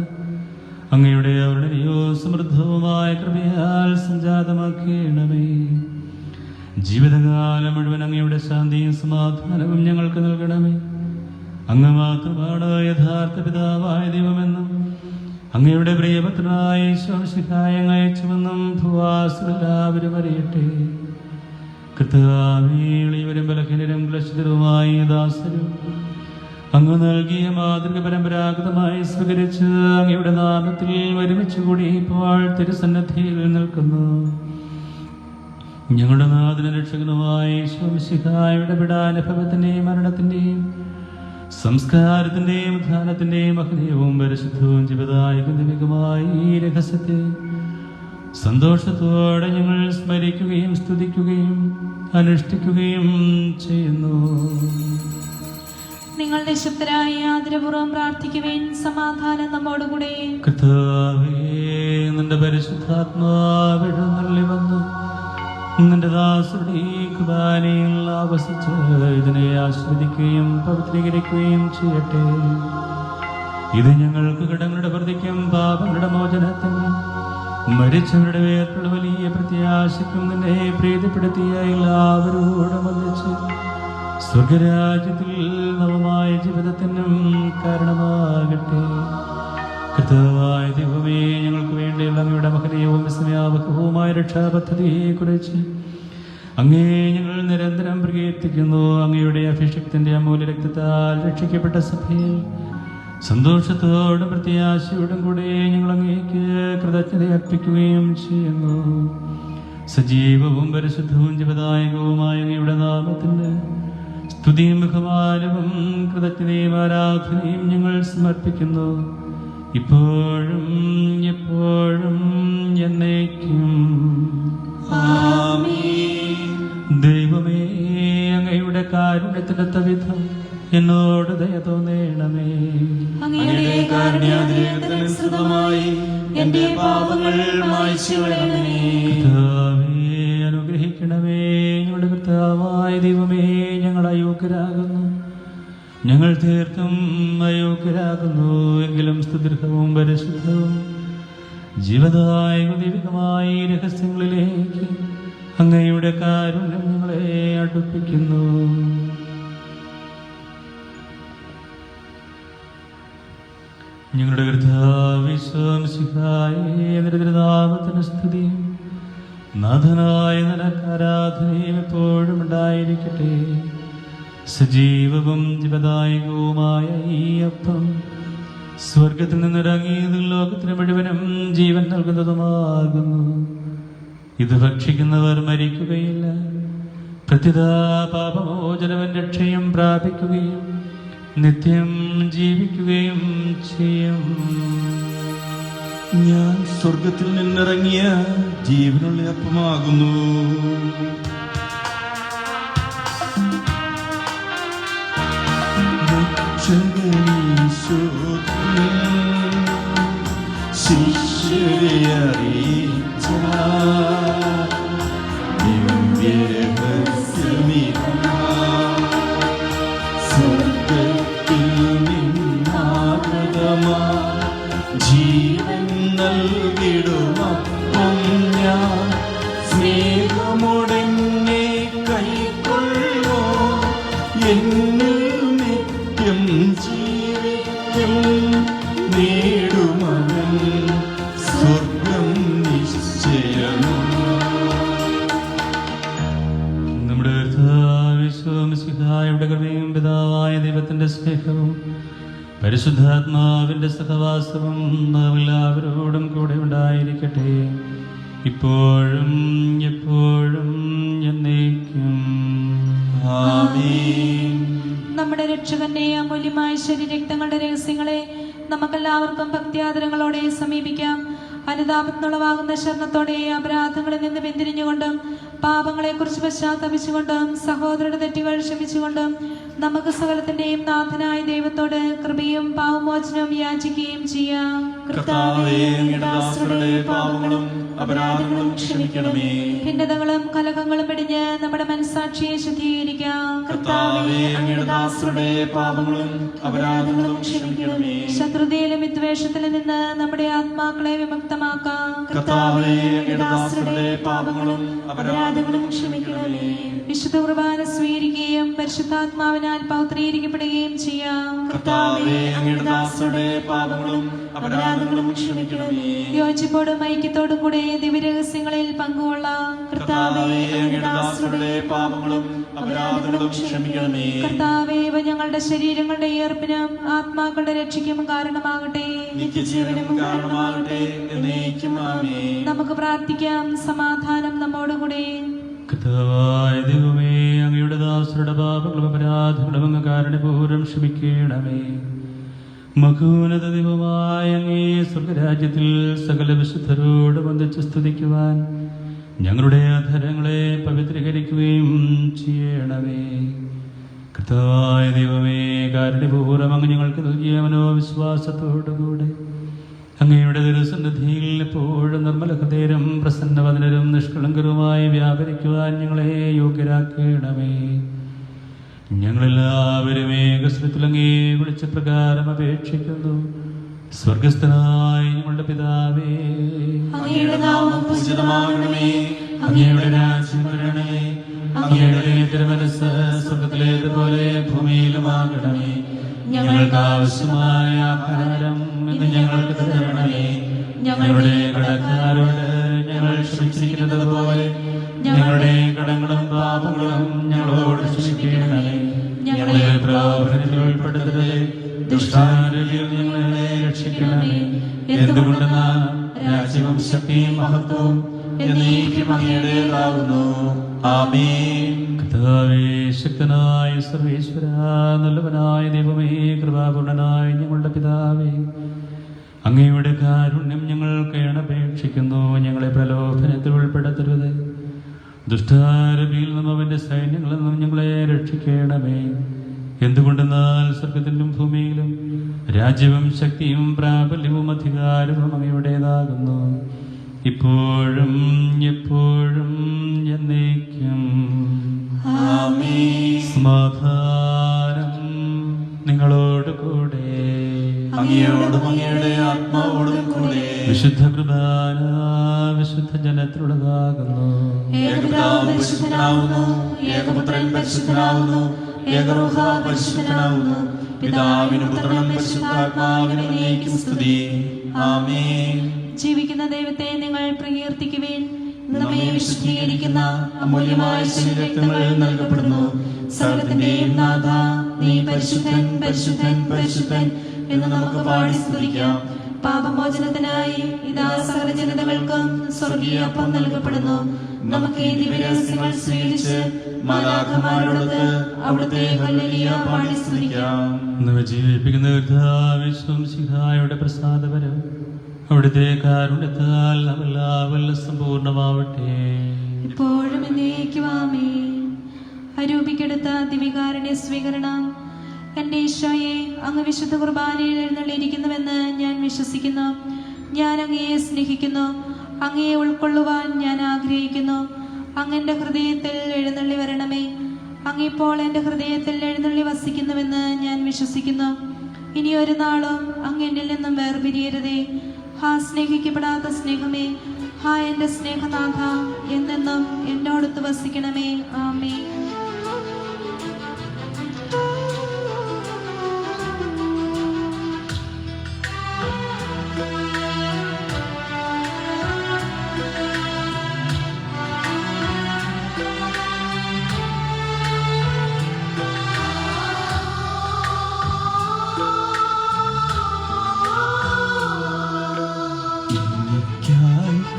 അങ്ങയുടെ അവർണനയോ സമൃദ്ധവുമായ കൃപയാൽ സംജാതമാക്കണമേ. ജീവിതകാലം മുഴുവൻ അങ്ങയുടെ ശാന്തിയും സമാധാനവും ഞങ്ങൾക്ക് നൽകണമേ. അങ്ങ് മാത്രമാണ് യഥാർത്ഥ പിതാവായ ദൈവമെന്നും അങ്ങയുടെ പ്രിയപുത്രനായ ഈശോമിശിഹായെ അയച്ചുവെന്നും ഭൂവാസികളെല്ലാവരും അറിയട്ടെ. കർത്താവേ, എളിയവരും ബലഹീനരും ക്ലേശിതരുമായ ദാസരും അങ്ങ് നൽകിയ മാതൃക പരമ്പരാഗതമായി സ്വീകരിച്ച് അങ്ങയുടെ നാമത്തിൽ ഒരുമിച്ച് കൂടി ഇപ്പോൾ തിരുസന്നിധിയിൽ നിൽക്കുന്നു. ഞങ്ങളുടെ നാഥന രക്ഷകനുമായ ഈശോമിശിഹായുടെ പീഡാനുഭവത്തിന്റെയും മരണത്തിന്റെയും സംസ്കാരത്തിന്റെയും ഉത്ഥാനത്തിന്റെയും മഹനീയവും പരിശുദ്ധവും ജീവദായകമായ ഈ രഹസ്യത്തെ സന്തോഷത്തോടെ ഞങ്ങൾ സ്മരിക്കുകയും സ്തുതിക്കുകയും അനുഷ്ഠിക്കുകയും ചെയ്യുന്നു. നിങ്ങൾ നിശബ്ദരായി ആദരപൂർവ്വം പ്രാർത്ഥിക്കുവേൻ. സമാധാനം നമ്മോടുകൂടെ. കർത്താവേ, നിന്റെ പരിശുദ്ധാത്മാവ് എഴുന്നള്ളി വന്ന് നിന്റെ ദാസരുടെ ഈ കുർബാനയിൽ ആവസിച്ച് ഇതിനെ ആസ്വദിക്കുകയും പവിത്രീകരിക്കുകയും ചെയ്യട്ടെ. ഇത് ഞങ്ങൾക്ക് കടങ്ങളുടെ പ്രതിക്കും പാപങ്ങളുടെ മോചനത്തിനും മരിച്ചവരുടെ വേർപ്പുള്ള വലിയ പ്രത്യാശയ്ക്കും നിന്നെ പ്രീതിപ്പെടുത്തിയ എല്ലാവരോടും ഒന്നിച്ച് സ്വർഗരാജ്യത്തിൽ നവമായ ജീവിതത്തിനും കാരണമാകട്ടെ. കർത്താവായ ദൈവമേ, ഞങ്ങൾക്ക് വേണ്ടിയുള്ള അങ്ങയുടെ മഹനീയവും വിസ്മയാവഹവുമായ രക്ഷാപദ്ധതിയെക്കുറിച്ച് അങ്ങേ ഞങ്ങൾ നിരന്തരം പ്രകീർത്തിക്കുന്നു. അങ്ങയുടെ അഭിഷേകത്തിന്റെ അമൂല്യ രക്തത്താൽ രക്ഷിക്കപ്പെട്ട സഭയിൽ സന്തോഷത്തോടും പ്രത്യാശയോടും കൂടെ ഞങ്ങൾ അങ്ങേക്ക് കൃതജ്ഞത അർപ്പിക്കുകയും ചെയ്യുന്നു. സജീവവും പരിശുദ്ധവും ജീവദായകവുമായ അങ്ങയുടെ നാമത്തിന് സ്തുതിയും ബഹുമാനവും കൃതജ്ഞതയും ആരാധനയും ഞങ്ങൾ സമർപ്പിക്കുന്നു, ഇപ്പോഴും എപ്പോഴും എന്നേക്കും. ദൈവമേ, അങ്ങയുടെ കാരുണ്യത്തിനൊത്ത വിധം എന്നോട് ദയ തോന്നേണമേ. അങ്ങയുടെ കാരുണ്യാതിരേകത്തിനനുസൃതമായി എന്റെ പാപങ്ങൾ മായ്ച്ചു കളയണമേ. കർത്താവേ, അനുഗ്രഹിക്കണമേ. ഞങ്ങളുടെ കർത്താവായ ദൈവമേ, ഞങ്ങൾ അയോഗ്യരാകുന്നു, ഞങ്ങൾ തീർത്തും അയോഗ്യരാകുന്നു. എങ്കിലും സ്തുതിർഹവും പരിശുദ്ധവും ജീവദായക ദൈവികമായ ഈ രഹസ്യങ്ങളിലേക്ക് അങ്ങയുടെ കാരുണ്യം ഞങ്ങളെ അടുപ്പിക്കുന്നു. ഞങ്ങളുടെ കർത്താവിശ്വാസിഹായനാമത്തിന് സ്തുതിയും നാഥനായ നിനക്ക് ആരാധനയും എപ്പോഴും ഉണ്ടായിരിക്കട്ടെ. സജീവവും ജീവദായകവുമായ ഈ അപ്പം സ്വർഗത്തിൽ നിന്നിറങ്ങിയതും ലോകത്തിന് മുഴുവനും ജീവൻ നൽകുന്നതുമാകുന്നു. ഇത് ഭക്ഷിക്കുന്നവർ മരിക്കുകയില്ല, പ്രത്യുത പാപമോചനവും രക്ഷയും പ്രാപിക്കുകയും നിത്യം ജീവിക്കുകയും ചെയ്യും. ഞാൻ സ്വർഗത്തിൽ നിന്നിറങ്ങിയ ജീവനുള്ള അപ്പമാകുന്നു. ശിഷ്യരെ അറിയിച്ച ദിവ്യരഹസ്യമിതാ, സ്വർഗത്തിൽ നിന്നാഗതമാ ജീവൻ നൽകിടുമപ്പം ഞാൻ സ്നേഹമുടനെ കൈക്കൊള്ളോ, എന്നിൽ നിത്യം ജീവിക്കും നേടുമവൻ സ്വർഗം നിശ്ചയമാ. നമ്മുടെ വിശ്വസിഹായുടെ കൃപയും പിതാവായ ദൈവത്തിന്റെ സ്നേഹവും പരിശുദ്ധാത്മാവിന്റെ സഹവാസവും നാം എല്ലാവരോടും കൂടെ ഉണ്ടായിരിക്കട്ടെ, ഇപ്പോഴും എപ്പോഴും എന്നേക്കും. ആമേൻ. നമ്മുടെ രക്ഷകന്റെ അമൂല്യമായ ശരീരരക്തങ്ങളുടെ രഹസ്യങ്ങളെ നമുക്കെല്ലാവർക്കും ഭക്തിയാദരങ്ങളോടെ സമീപിക്കാം. അനുതാപത്തിനുളവാകുന്ന ശരണത്തോടെ അപരാധങ്ങളിൽ നിന്ന് പിന്തിരിഞ്ഞുകൊണ്ടും പാപങ്ങളെക്കുറിച്ച് പശ്ചാത്തപിച്ചുകൊണ്ടും സഹോദരരുടെ തെറ്റുകൾ ക്ഷമിച്ചുകൊണ്ടും നമുക്ക് സകലത്തിന്റെയും നാഥനായ ദൈവത്തോട് കൃപയും പാപമോചനവും യാചിക്കുകയും ചെയ്യാം. കർത്താവേ, അങ്ങയുടെ ദാസരുടെ പാപങ്ങളും അപരാധങ്ങളും ക്ഷമിക്കണമേ. ഭിന്നതകളും കലഹങ്ങളും പിടിഞ്ഞ് നമ്മുടെ മനസ്സാക്ഷിയെ ശുദ്ധീകരിക്കാം. കർത്താവേ, അങ്ങയുടെ ദാസരുടെ പാപങ്ങളും അപരാധങ്ങളും ക്ഷമിക്കണമേ. ശത്രുതയിലും വിദ്വേഷത്തിലും നിന്ന് നമ്മുടെ ആത്മാക്കളെ വിമുക്തമാക്കാം. കർത്താവേ, അങ്ങയുടെ ദാസരുടെ പാപങ്ങളും അപരാധങ്ങളും ക്ഷമിക്കണമേ. വിശുദ്ധ കുർബാന സ്വീകരിക്കുകയും പരിശുദ്ധാത്മാവിനാൽ പൗത്രീകരിക്കപ്പെടുകയും ചെയ്യാം. കർത്താവേ, അങ്ങയുടെ ദാസരുടെ പാപങ്ങളും അപരാധങ്ങളും ക്ഷമിക്കണമേ. യോജിപ്പോടും ഐക്യത്തോടും കൂടെ ദിവ്യരഹസ്യങ്ങളിൽ പങ്കുകൊള്ളാം. കർത്താവേ, അങ്ങയുടെ ദാസരുടെ പാപങ്ങളും അപരാധങ്ങളും ക്ഷമിക്കണമേ. കർത്താവേ, ഇവ ഞങ്ങളുടെ ശരീരങ്ങളുടെ ഉയർപ്പിനും ആത്മാക്കളുടെ രക്ഷയ്ക്കും കാരണമാകട്ടെ, നിത്യജീവനും കാരണമാകട്ടെ എന്നേക്കും. ആമേൻ. നമുക്ക് പ്രാർത്ഥിക്കാം. സമാധാനം നമ്മോടുകൂടെ. കർത്താവായ ദൈവമേ, അങ്ങയുടെ ദാസരുടെ പാപങ്ങളും അപരാധങ്ങളും അങ്ങ് കാരുണ്യപൂർവ്വം ക്ഷമിക്കണമേ. മഹോന്നത ദൈവമായ അങ്ങേ സ്വർഗരാജ്യത്തിൽ സകല വിശുദ്ധരോട് ബന്ധിച്ച് സ്തുതിക്കുവാൻ ഞങ്ങളുടെ അധരങ്ങളെ പവിത്രീകരിക്കുകയും ചെയ്യണമേ. കർത്താവായ ദൈവമേ, കാരുണ്യപൂർവ്വം അങ്ങ് ഞങ്ങൾക്ക് നൽകിയ മനോവിശ്വാസത്തോടുകൂടെ അങ്ങയുടെ തിരുസന്നിധിയിൽ എപ്പോഴും നിർമ്മല ഹൃദയരും പ്രസന്നവദനരും നിഷ്കളങ്കരുമായി വ്യാപരിക്കുവാൻ ഞങ്ങളെ യോഗ്യരാക്കണമേ. ഞങ്ങളെല്ലാവരും ഏകസ്വരത്തിൽ അങ്ങേ വിളിച്ച പ്രകാരം അപേക്ഷിക്കുന്നു. സ്വർഗസ്ഥനായ ഞങ്ങളുടെ പിതാവേ, അങ്ങയുടെ നാമം പൂജിതമാകണമേ. അങ്ങയുടെ രാജ്യം വരണമേ. അങ്ങയുടെ തിരുമനസ്സ് സ്വർഗ്ഗത്തിൽ സ്വർഗത്തിലേതുപോലെ ഭൂമിയിലുമാകണമേ. ഞങ്ങൾക്ക് ആവശ്യമായ ആഹാരം ഇന്ന് ഞങ്ങൾക്ക് തരണമേ. ഞങ്ങളുടെ കടക്കാരോട് ഞങ്ങൾ ക്ഷമിച്ചിരിക്കുന്നത് പോലെ ഞങ്ങളുടെ കടങ്ങളും പാപങ്ങളും ഞങ്ങളോട് ക്ഷമിക്കണമേ. ഞങ്ങളെ പ്രലോഭനത്തിൽ ഉൾപ്പെടുത്തരുതേ, ദുഷ്ടാരൂപിയിൽ ഞങ്ങളെ രക്ഷിക്കണമേ. എന്തുകൊണ്ടെന്നാൽ രാജ്യവും ശക്തിയും മഹത്വവും എന്നേക്കും അങ്ങയുടേതാകുന്നു. ആമേൻ. കർത്താവേ, ശക്തനായ സർവേശ്വര, നല്ലവനായ ദൈവമേ, കൃപാപൂർണനായ ഞങ്ങളുടെ പിതാവേ, അങ്ങയുടെ കാരുണ്യം ഞങ്ങൾ കേണപേക്ഷിക്കുന്നു. ഞങ്ങളെ പ്രലോഭനത്തിൽ ഉൾപ്പെടുത്തരുത്, ദുഷ്ടാരൂപിയിൽ നിന്നും അവന്റെ സൈന്യങ്ങളിൽ നിന്നും ഞങ്ങളെ രക്ഷിക്കണമേ. എന്തുകൊണ്ടെന്നാൽ സ്വർഗത്തിലും ഭൂമിയിലും രാജ്യവും ശക്തിയും പ്രാബല്യവും അധികാരവും അങ്ങയുടേതാകുന്നു, ഇപ്പോഴും എപ്പോഴും എന്നേക്കും. സമാധാനം നിങ്ങളോട് കൂടെ, അങ്ങയോടും അങ്ങയുടെ ആത്മാവോടും കൂടെ. വിശുദ്ധ കുർബാന വിശുദ്ധ ജനത്തിലുള്ളതാകുന്നു. ഏകപിതാവ് പരിശുദ്ധനാവുന്നു, ഏകപുത്രൻ പരിശുദ്ധനാവുന്നു, ഏകരൂഹ പരിശുദ്ധനാവുന്നു. പിതാവിനും പുത്രനും പരിശുദ്ധാത്മാവിനും എന്നേക്കും സ്തുതി. ആമേൻ. ജീവിക്കുന്ന ദൈവത്തെ നിങ്ങൾ പ്രകീർത്തിക്കുവേൻ. നമ്മെ വിശുദ്ധീകരിക്കുന്ന അമൂല്യമായ ശരീരരക്തങ്ങൾ നൽകപ്പെടുന്നു. സർവ്വത്തിന്റെയും നാഥ, നീ പരിശുദ്ധൻ പരിശുദ്ധൻ പരിശുദ്ധൻ എന്ന് നമുക്ക് പാടി സ്തുതിക്കാം. പാപമോചനത്തിനായി ഇതാ സകല ജനതകൾക്കും സ്വർഗീയ അപ്പം നൽകപ്പെടുന്നു. നമുക്ക് ഈ ദിവ്യരഹസ്യങ്ങൾ സ്വീകരിച്ച് മാലാഖമാരോടൊത്ത് അവിടുത്തെ ഹല്ലേലൂയ പാടി സ്തുതിക്കാം. നമ്മെ ജീവിപ്പിക്കുന്ന കർത്താവിശ്വംസിഹായുടെ പ്രസാദപരം അവിടുത്തെ കാരുണ്യത്താൽ നാമെല്ലാവരിലും സമ്പൂർണ്ണമാവട്ടെ. ഇപ്പോഴും എന്നേക്കും ആമേൻ. അരൂപിക്കെടുത്ത ദിവികാരുണ്യ സ്വീകരണം. എൻ്റെ ഈശോയെ, അങ്ങ് വിശുദ്ധ കുർബാനയിൽ എഴുന്നള്ളിയിരിക്കുന്നുവെന്ന് ഞാൻ വിശ്വസിക്കുന്നു. ഞാൻ അങ്ങയെ സ്നേഹിക്കുന്നു. അങ്ങയെ ഉൾക്കൊള്ളുവാൻ ഞാൻ ആഗ്രഹിക്കുന്നു. അങ്ങ് എൻ്റെ ഹൃദയത്തിൽ എഴുന്നള്ളി വരണമേ. അങ്ങിപ്പോൾ എൻ്റെ ഹൃദയത്തിൽ എഴുന്നള്ളി വസിക്കുന്നുവെന്ന് ഞാൻ വിശ്വസിക്കുന്നു. ഇനിയൊരു നാളും അങ്ങ് എന്നിൽ നിന്നും വേർപിരിയരുതേ. ഹാ സ്നേഹിക്കപ്പെടാത്ത സ്നേഹമേ, ഹാ എൻ്റെ സ്നേഹനാഥ, എന്നെന്നും എന്നോടൊത്ത് വസിക്കണമേ. ആമേൻ.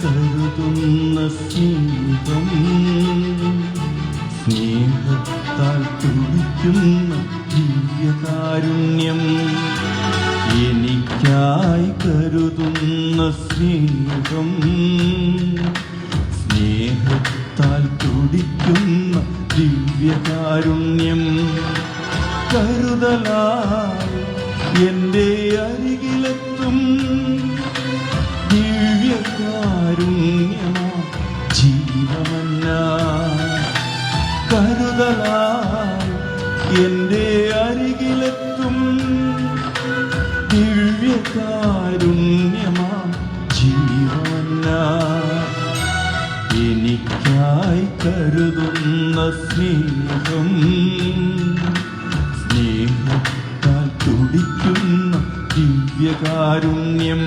കരുതുന്ന സ്നേഹം, സ്നേഹത്താൽ തുടിക്കുന്ന ദിവ്യകാരുണ്യം. എനിക്കായി കരുതുന്ന സ്നേഹം, സ്നേഹത്താൽ തുടിക്കുന്ന ദിവ്യകാരുണ്യം. കരുതലായി എൻ്റെ അരികിലെത്തും ദിവ്യകാരുണ്യമാ ജീവമന്ന. കരുതലായി എൻ്റെ അരികിലെത്തും ദിവ്യകാരുണ്യമാ ജീവമന്ന. എനിക്കായി കരുതുന്ന സ്നേഹം, സ്നേഹത്താൽ തുടിക്കുന്ന ദിവ്യകാരുണ്യം.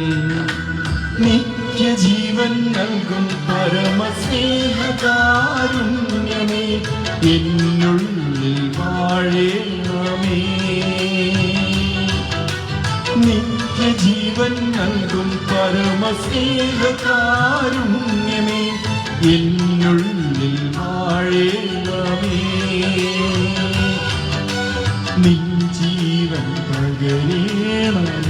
നിത്യജീവൻ നൽകും പരമസ്നേഹകാരുണ്യമേ, എന്നുള്ളിൽ വാഴേണമേ. നിത്യജീവൻ നൽകും പരമസ്നേഹകാരുണ്യമേ, എന്നുള്ളിൽ വാഴേണമേ. നിൻ ജീവൻ പകരേണമേ.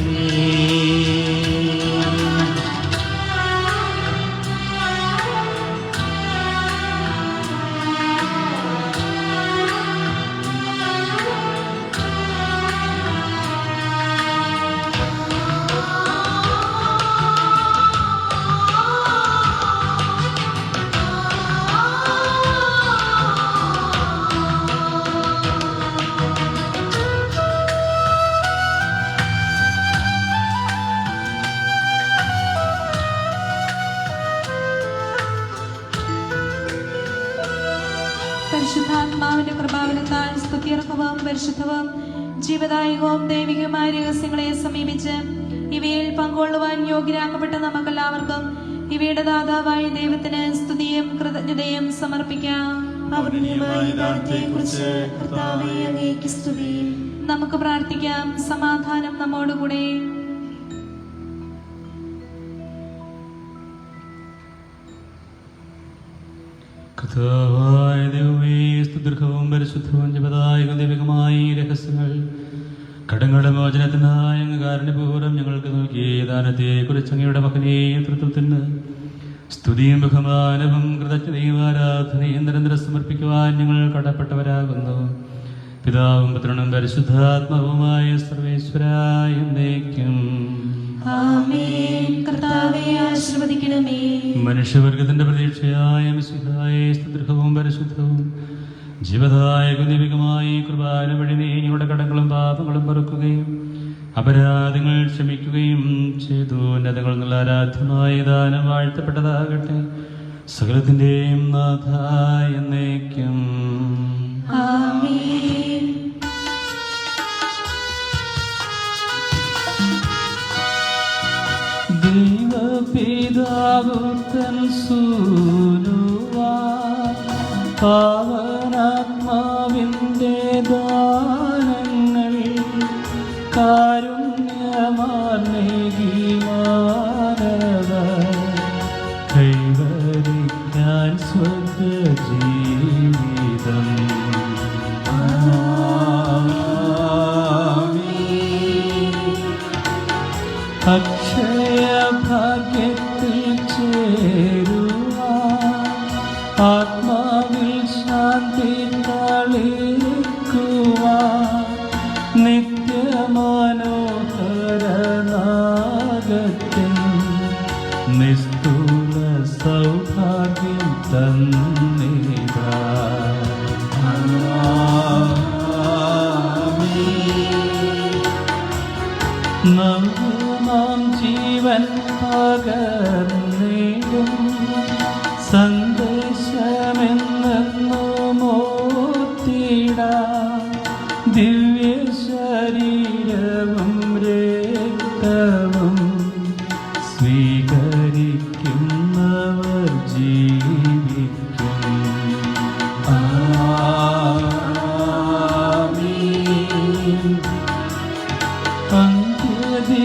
പരിശുദ്ധാത്മാവിന്റെ കൃപാവരത്താൽ സ്തുത്യർഹവും പരിശുദ്ധവും ജീവദായകവും ദൈവികമായ രഹസ്യങ്ങളെ സമീപിച്ച് ഇവയിൽ പങ്കുകൊള്ളുവാൻ യോഗ്യരാക്കപ്പെട്ട നമുക്കെല്ലാവർക്കും ഇവയുടെ ദാതാവായ ദൈവത്തിന് സ്തുതിയും കൃതജ്ഞതയും സമർപ്പിക്കാം. നമുക്ക് പ്രാർത്ഥിക്കാം. സമാധാനം നമ്മോടുകൂടെ. കർത്താവായ ദൈവമേ, സ്തുത്യർഹവും പരിശുദ്ധവും ജീവദായകവും ദൈവികമായ ഈ രഹസ്യങ്ങൾ കടങ്ങളുടെ മോചനത്തിനായ അങ്ങ് കാരുണ്യപൂർവ്വം ഞങ്ങൾക്ക് നൽകിയ ദാനത്തെക്കുറിച്ച് അങ്ങയുടെ മഹനീയത്വത്തിന് സ്തുതിയും ബഹുമാനവും കൃതജ്ഞതയും ആരാധനയും നിരന്തരം സമർപ്പിക്കുവാൻ ഞങ്ങൾ കടപ്പെട്ടവരാകുന്നു. പിതാവും പുത്രനും പരിശുദ്ധാത്മാവുമായ സർവേശ്വരായ എന്നേക്കും. മനുഷ്യവർഗത്തിന്റെ പ്രതീക്ഷയായ മിശിഹായെ സ്തുത്യർഹവും പരിശുദ്ധവും ജീവദായകവും ദൈവികമായ കൃപാന വഴി നീ ഞങ്ങളുടെ കടങ്ങളും പാപങ്ങളും പൊറുക്കുകയും അപരാധങ്ങൾ ക്ഷമിക്കുകയും ചെയ്തു. ഉന്നതങ്ങൾ എന്നുള്ള ആരാധ്യമായ ദാനം വാഴ്ത്തപ്പെട്ടതാകട്ടെ. സകലത്തിന്റെയും നാഥ എന്നേക്കും. ദൈവപിതാവുതൻ സൂനുവാ പാവനാത്മാവിൻ്റെ ദാനങ്ങൾ കാരുണ്യമാർന്നേകി മാനവ കൈവരിക്കാൻ സ്വജീവിതം. അക്ഷയ ഭാഗ്യത്തിൽ ചേരുവാൻ ആത്മാവിൽ ശാന്തി തളിക്കുവാൻ നിത്യമനോഹരനാഗത്തിൻ നിസ്തുല സൗഭാഗ്യം തന്നിതാ. നാം ജീവൻ പകർന്നിടും സന്ദേശമെന്നും ഓർത്തിടാം. ദിവ്യ ശരീരവും രക്തവും സ്വീകരിക്കുന്നവർ ജീവിക്കും.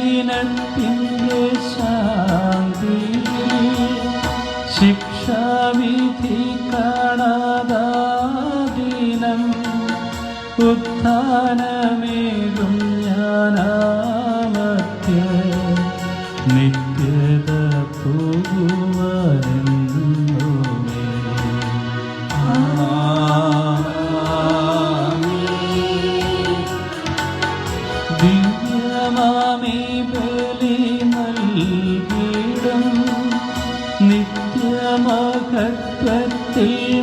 അന്ത്യദിനത്തിൻ്റെ ശാന്തി ശിക്ഷാവിധി കാണാതാദിനം ഉത്ഥാനമേകും ജ്ഞാനാമത്യ നിത്യത പോകുവരെന്നുമേ. ദിവ്യമാമി ബലി നൽകിടും നിത്യമഹത്വത്തിൽ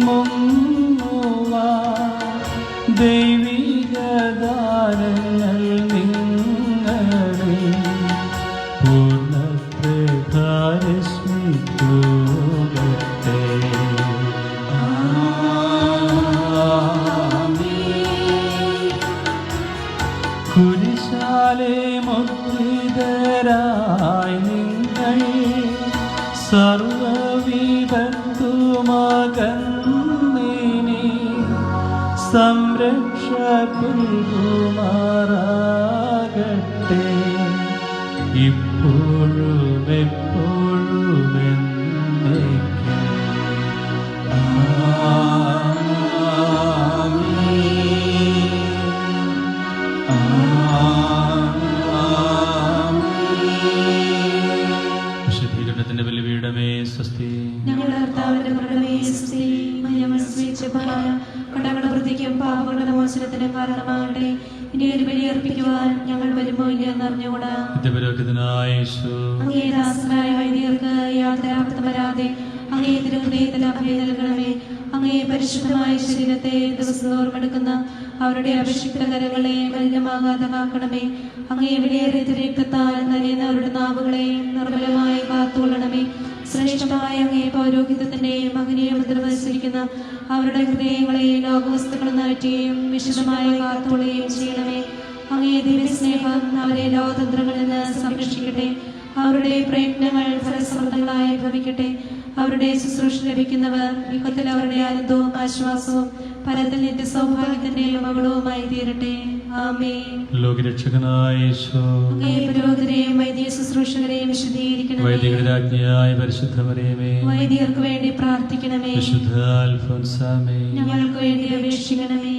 മുങ്ങുവാൻ ദൈവിക ദാനങ്ങൾ നിങ്ങളിൽ പൂർണ്ണപ്രകാരസ്മിതോകട്ടെ. കുരിശാലെ മുദ്രിതരായി നിങ്ങൾ സർവവിപത്തുമകന്നിനി സംരക്ഷകുമാറാകട്ടെ ഇപ്പോഴും എപ്പോഴും എന്നേക്കും. വിശുദ്ധീകരണത്തിന്റെ ബലിപീഠമേ സ്വസ്തി. ഞങ്ങളുടെ കർത്താവിന്റെ മരണമേ സ്വസ്തി. കടങ്ങളുടെ വൃത്തിക്കും പാപങ്ങളുടെ മോചനത്തിനും കാരണമാകട്ടെ. ഇനി ഒരു ബലി അർപ്പിക്കുവാൻ ഞങ്ങൾ വരുമോ ഇല്ലെന്ന് അറിഞ്ഞുകൂടാ. അങ്ങേ ദാസനായ വൈദികർക്ക് യാതൊരാപത്തും വരാതെ അങ്ങേ തിരുഹൃദയത്തിൽ അഭയം നൽകണമേ. അങ്ങേ പരിശുദ്ധമായ ശരീരത്തെ ദിവസം ഓർമ്മെടുക്കുന്ന അവരുടെ അഭിഷിക്ത കരങ്ങളെ മലിനമാകാതെ കാക്കണമേ. അങ്ങേ വിലയേറിയ രക്തത്താൽ നനയുന്നവരുടെ നാവുകളെയും നിർമ്മലമായി കാത്തുകൊള്ളണമേ. ശ്രേഷ്ഠമായ അങ്ങേ പൗരോഹിത്യത്തിന്റെ മകനീയ മുദ്ര വഹിച്ചിരിക്കുന്ന അവരുടെ ഹൃദയങ്ങളെ ലോകവസ്തുക്കൾ നാറ്റുകയും വിശുദ്ധമായ കാത്തോളുകയും ചെയ്യണമേ. അങ്ങേ ദിവ്യസ്നേഹം അവരെ ലോകതന്ത്രങ്ങളിൽ നിന്ന് സംരക്ഷിക്കട്ടെ. അവരുടെ പ്രയത്നങ്ങൾ ഫലസമൃദ്ധങ്ങളായി ഭവിക്കട്ടെ. അവരുടെ ശുശ്രൂഷ ലഭിക്കുന്നവർ യുഗത്തിൽ അവരുടെ ആനന്ദവും ആശ്വാസവും ഫലത്തിൽ നിന്റെ സൗഭാഗ്യത്തിന്റെ മകളവുമായി തീരട്ടെ. ആമേൻ. ലോകരക്ഷകനായ യേശോ, അങ്ങേ പുരോഹിതരെയും വൈദിക ശുശ്രൂഷകരെയും വിശദീകരിക്കണമേ. വൈദികരുടെ രാജ്ഞിയായ പരിശുദ്ധ മറിയമേ, വൈദികർക്ക് വേണ്ടി പ്രാർത്ഥിക്കണമേ. വിശുദ്ധ അൽഫോൻസാമേ, ഞങ്ങൾക്ക് വേണ്ടി അപേക്ഷിക്കണമേ.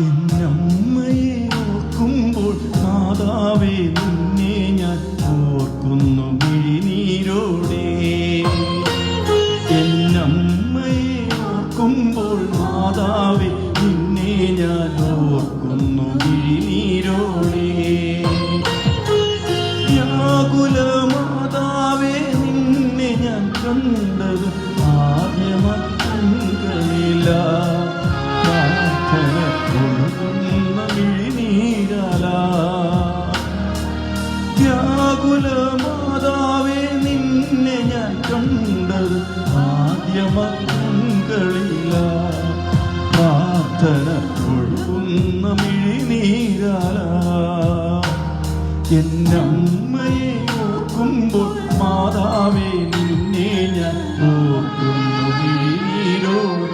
എന്നമ്മയെ ഓർക്കുമ്പോൾ മാതാവേ നിന്നെ ഞാൻ ഓർക്കുന്നു മിഴിനീരോടെ. എന്നമ്മയെ ഓർക്കുമ്പോൾ മാതാവേ നിന്നെ ഞാൻ ഓർക്കുന്നു മിഴിനീരോടെ. വ്യാകുല മാതാവേ നിന്നെ ഞാൻ കണ്ടത് ആദ്യമക്കങ്ങളില്ല. വ്യാകുല മാതാവേ നിന്നെ ഞാൻ കണ്ടത് ആദ്യമക്കളില്ല. പ്രാർത്ഥന ഒഴുകുന്ന മിഴിനീരാല. എന്നമ്മയെ ഓർക്കുമ്പോൾ മാതാവേ നിന്നെ ഞാൻ ഓർക്കുന്നു മിഴിനീരോടെ.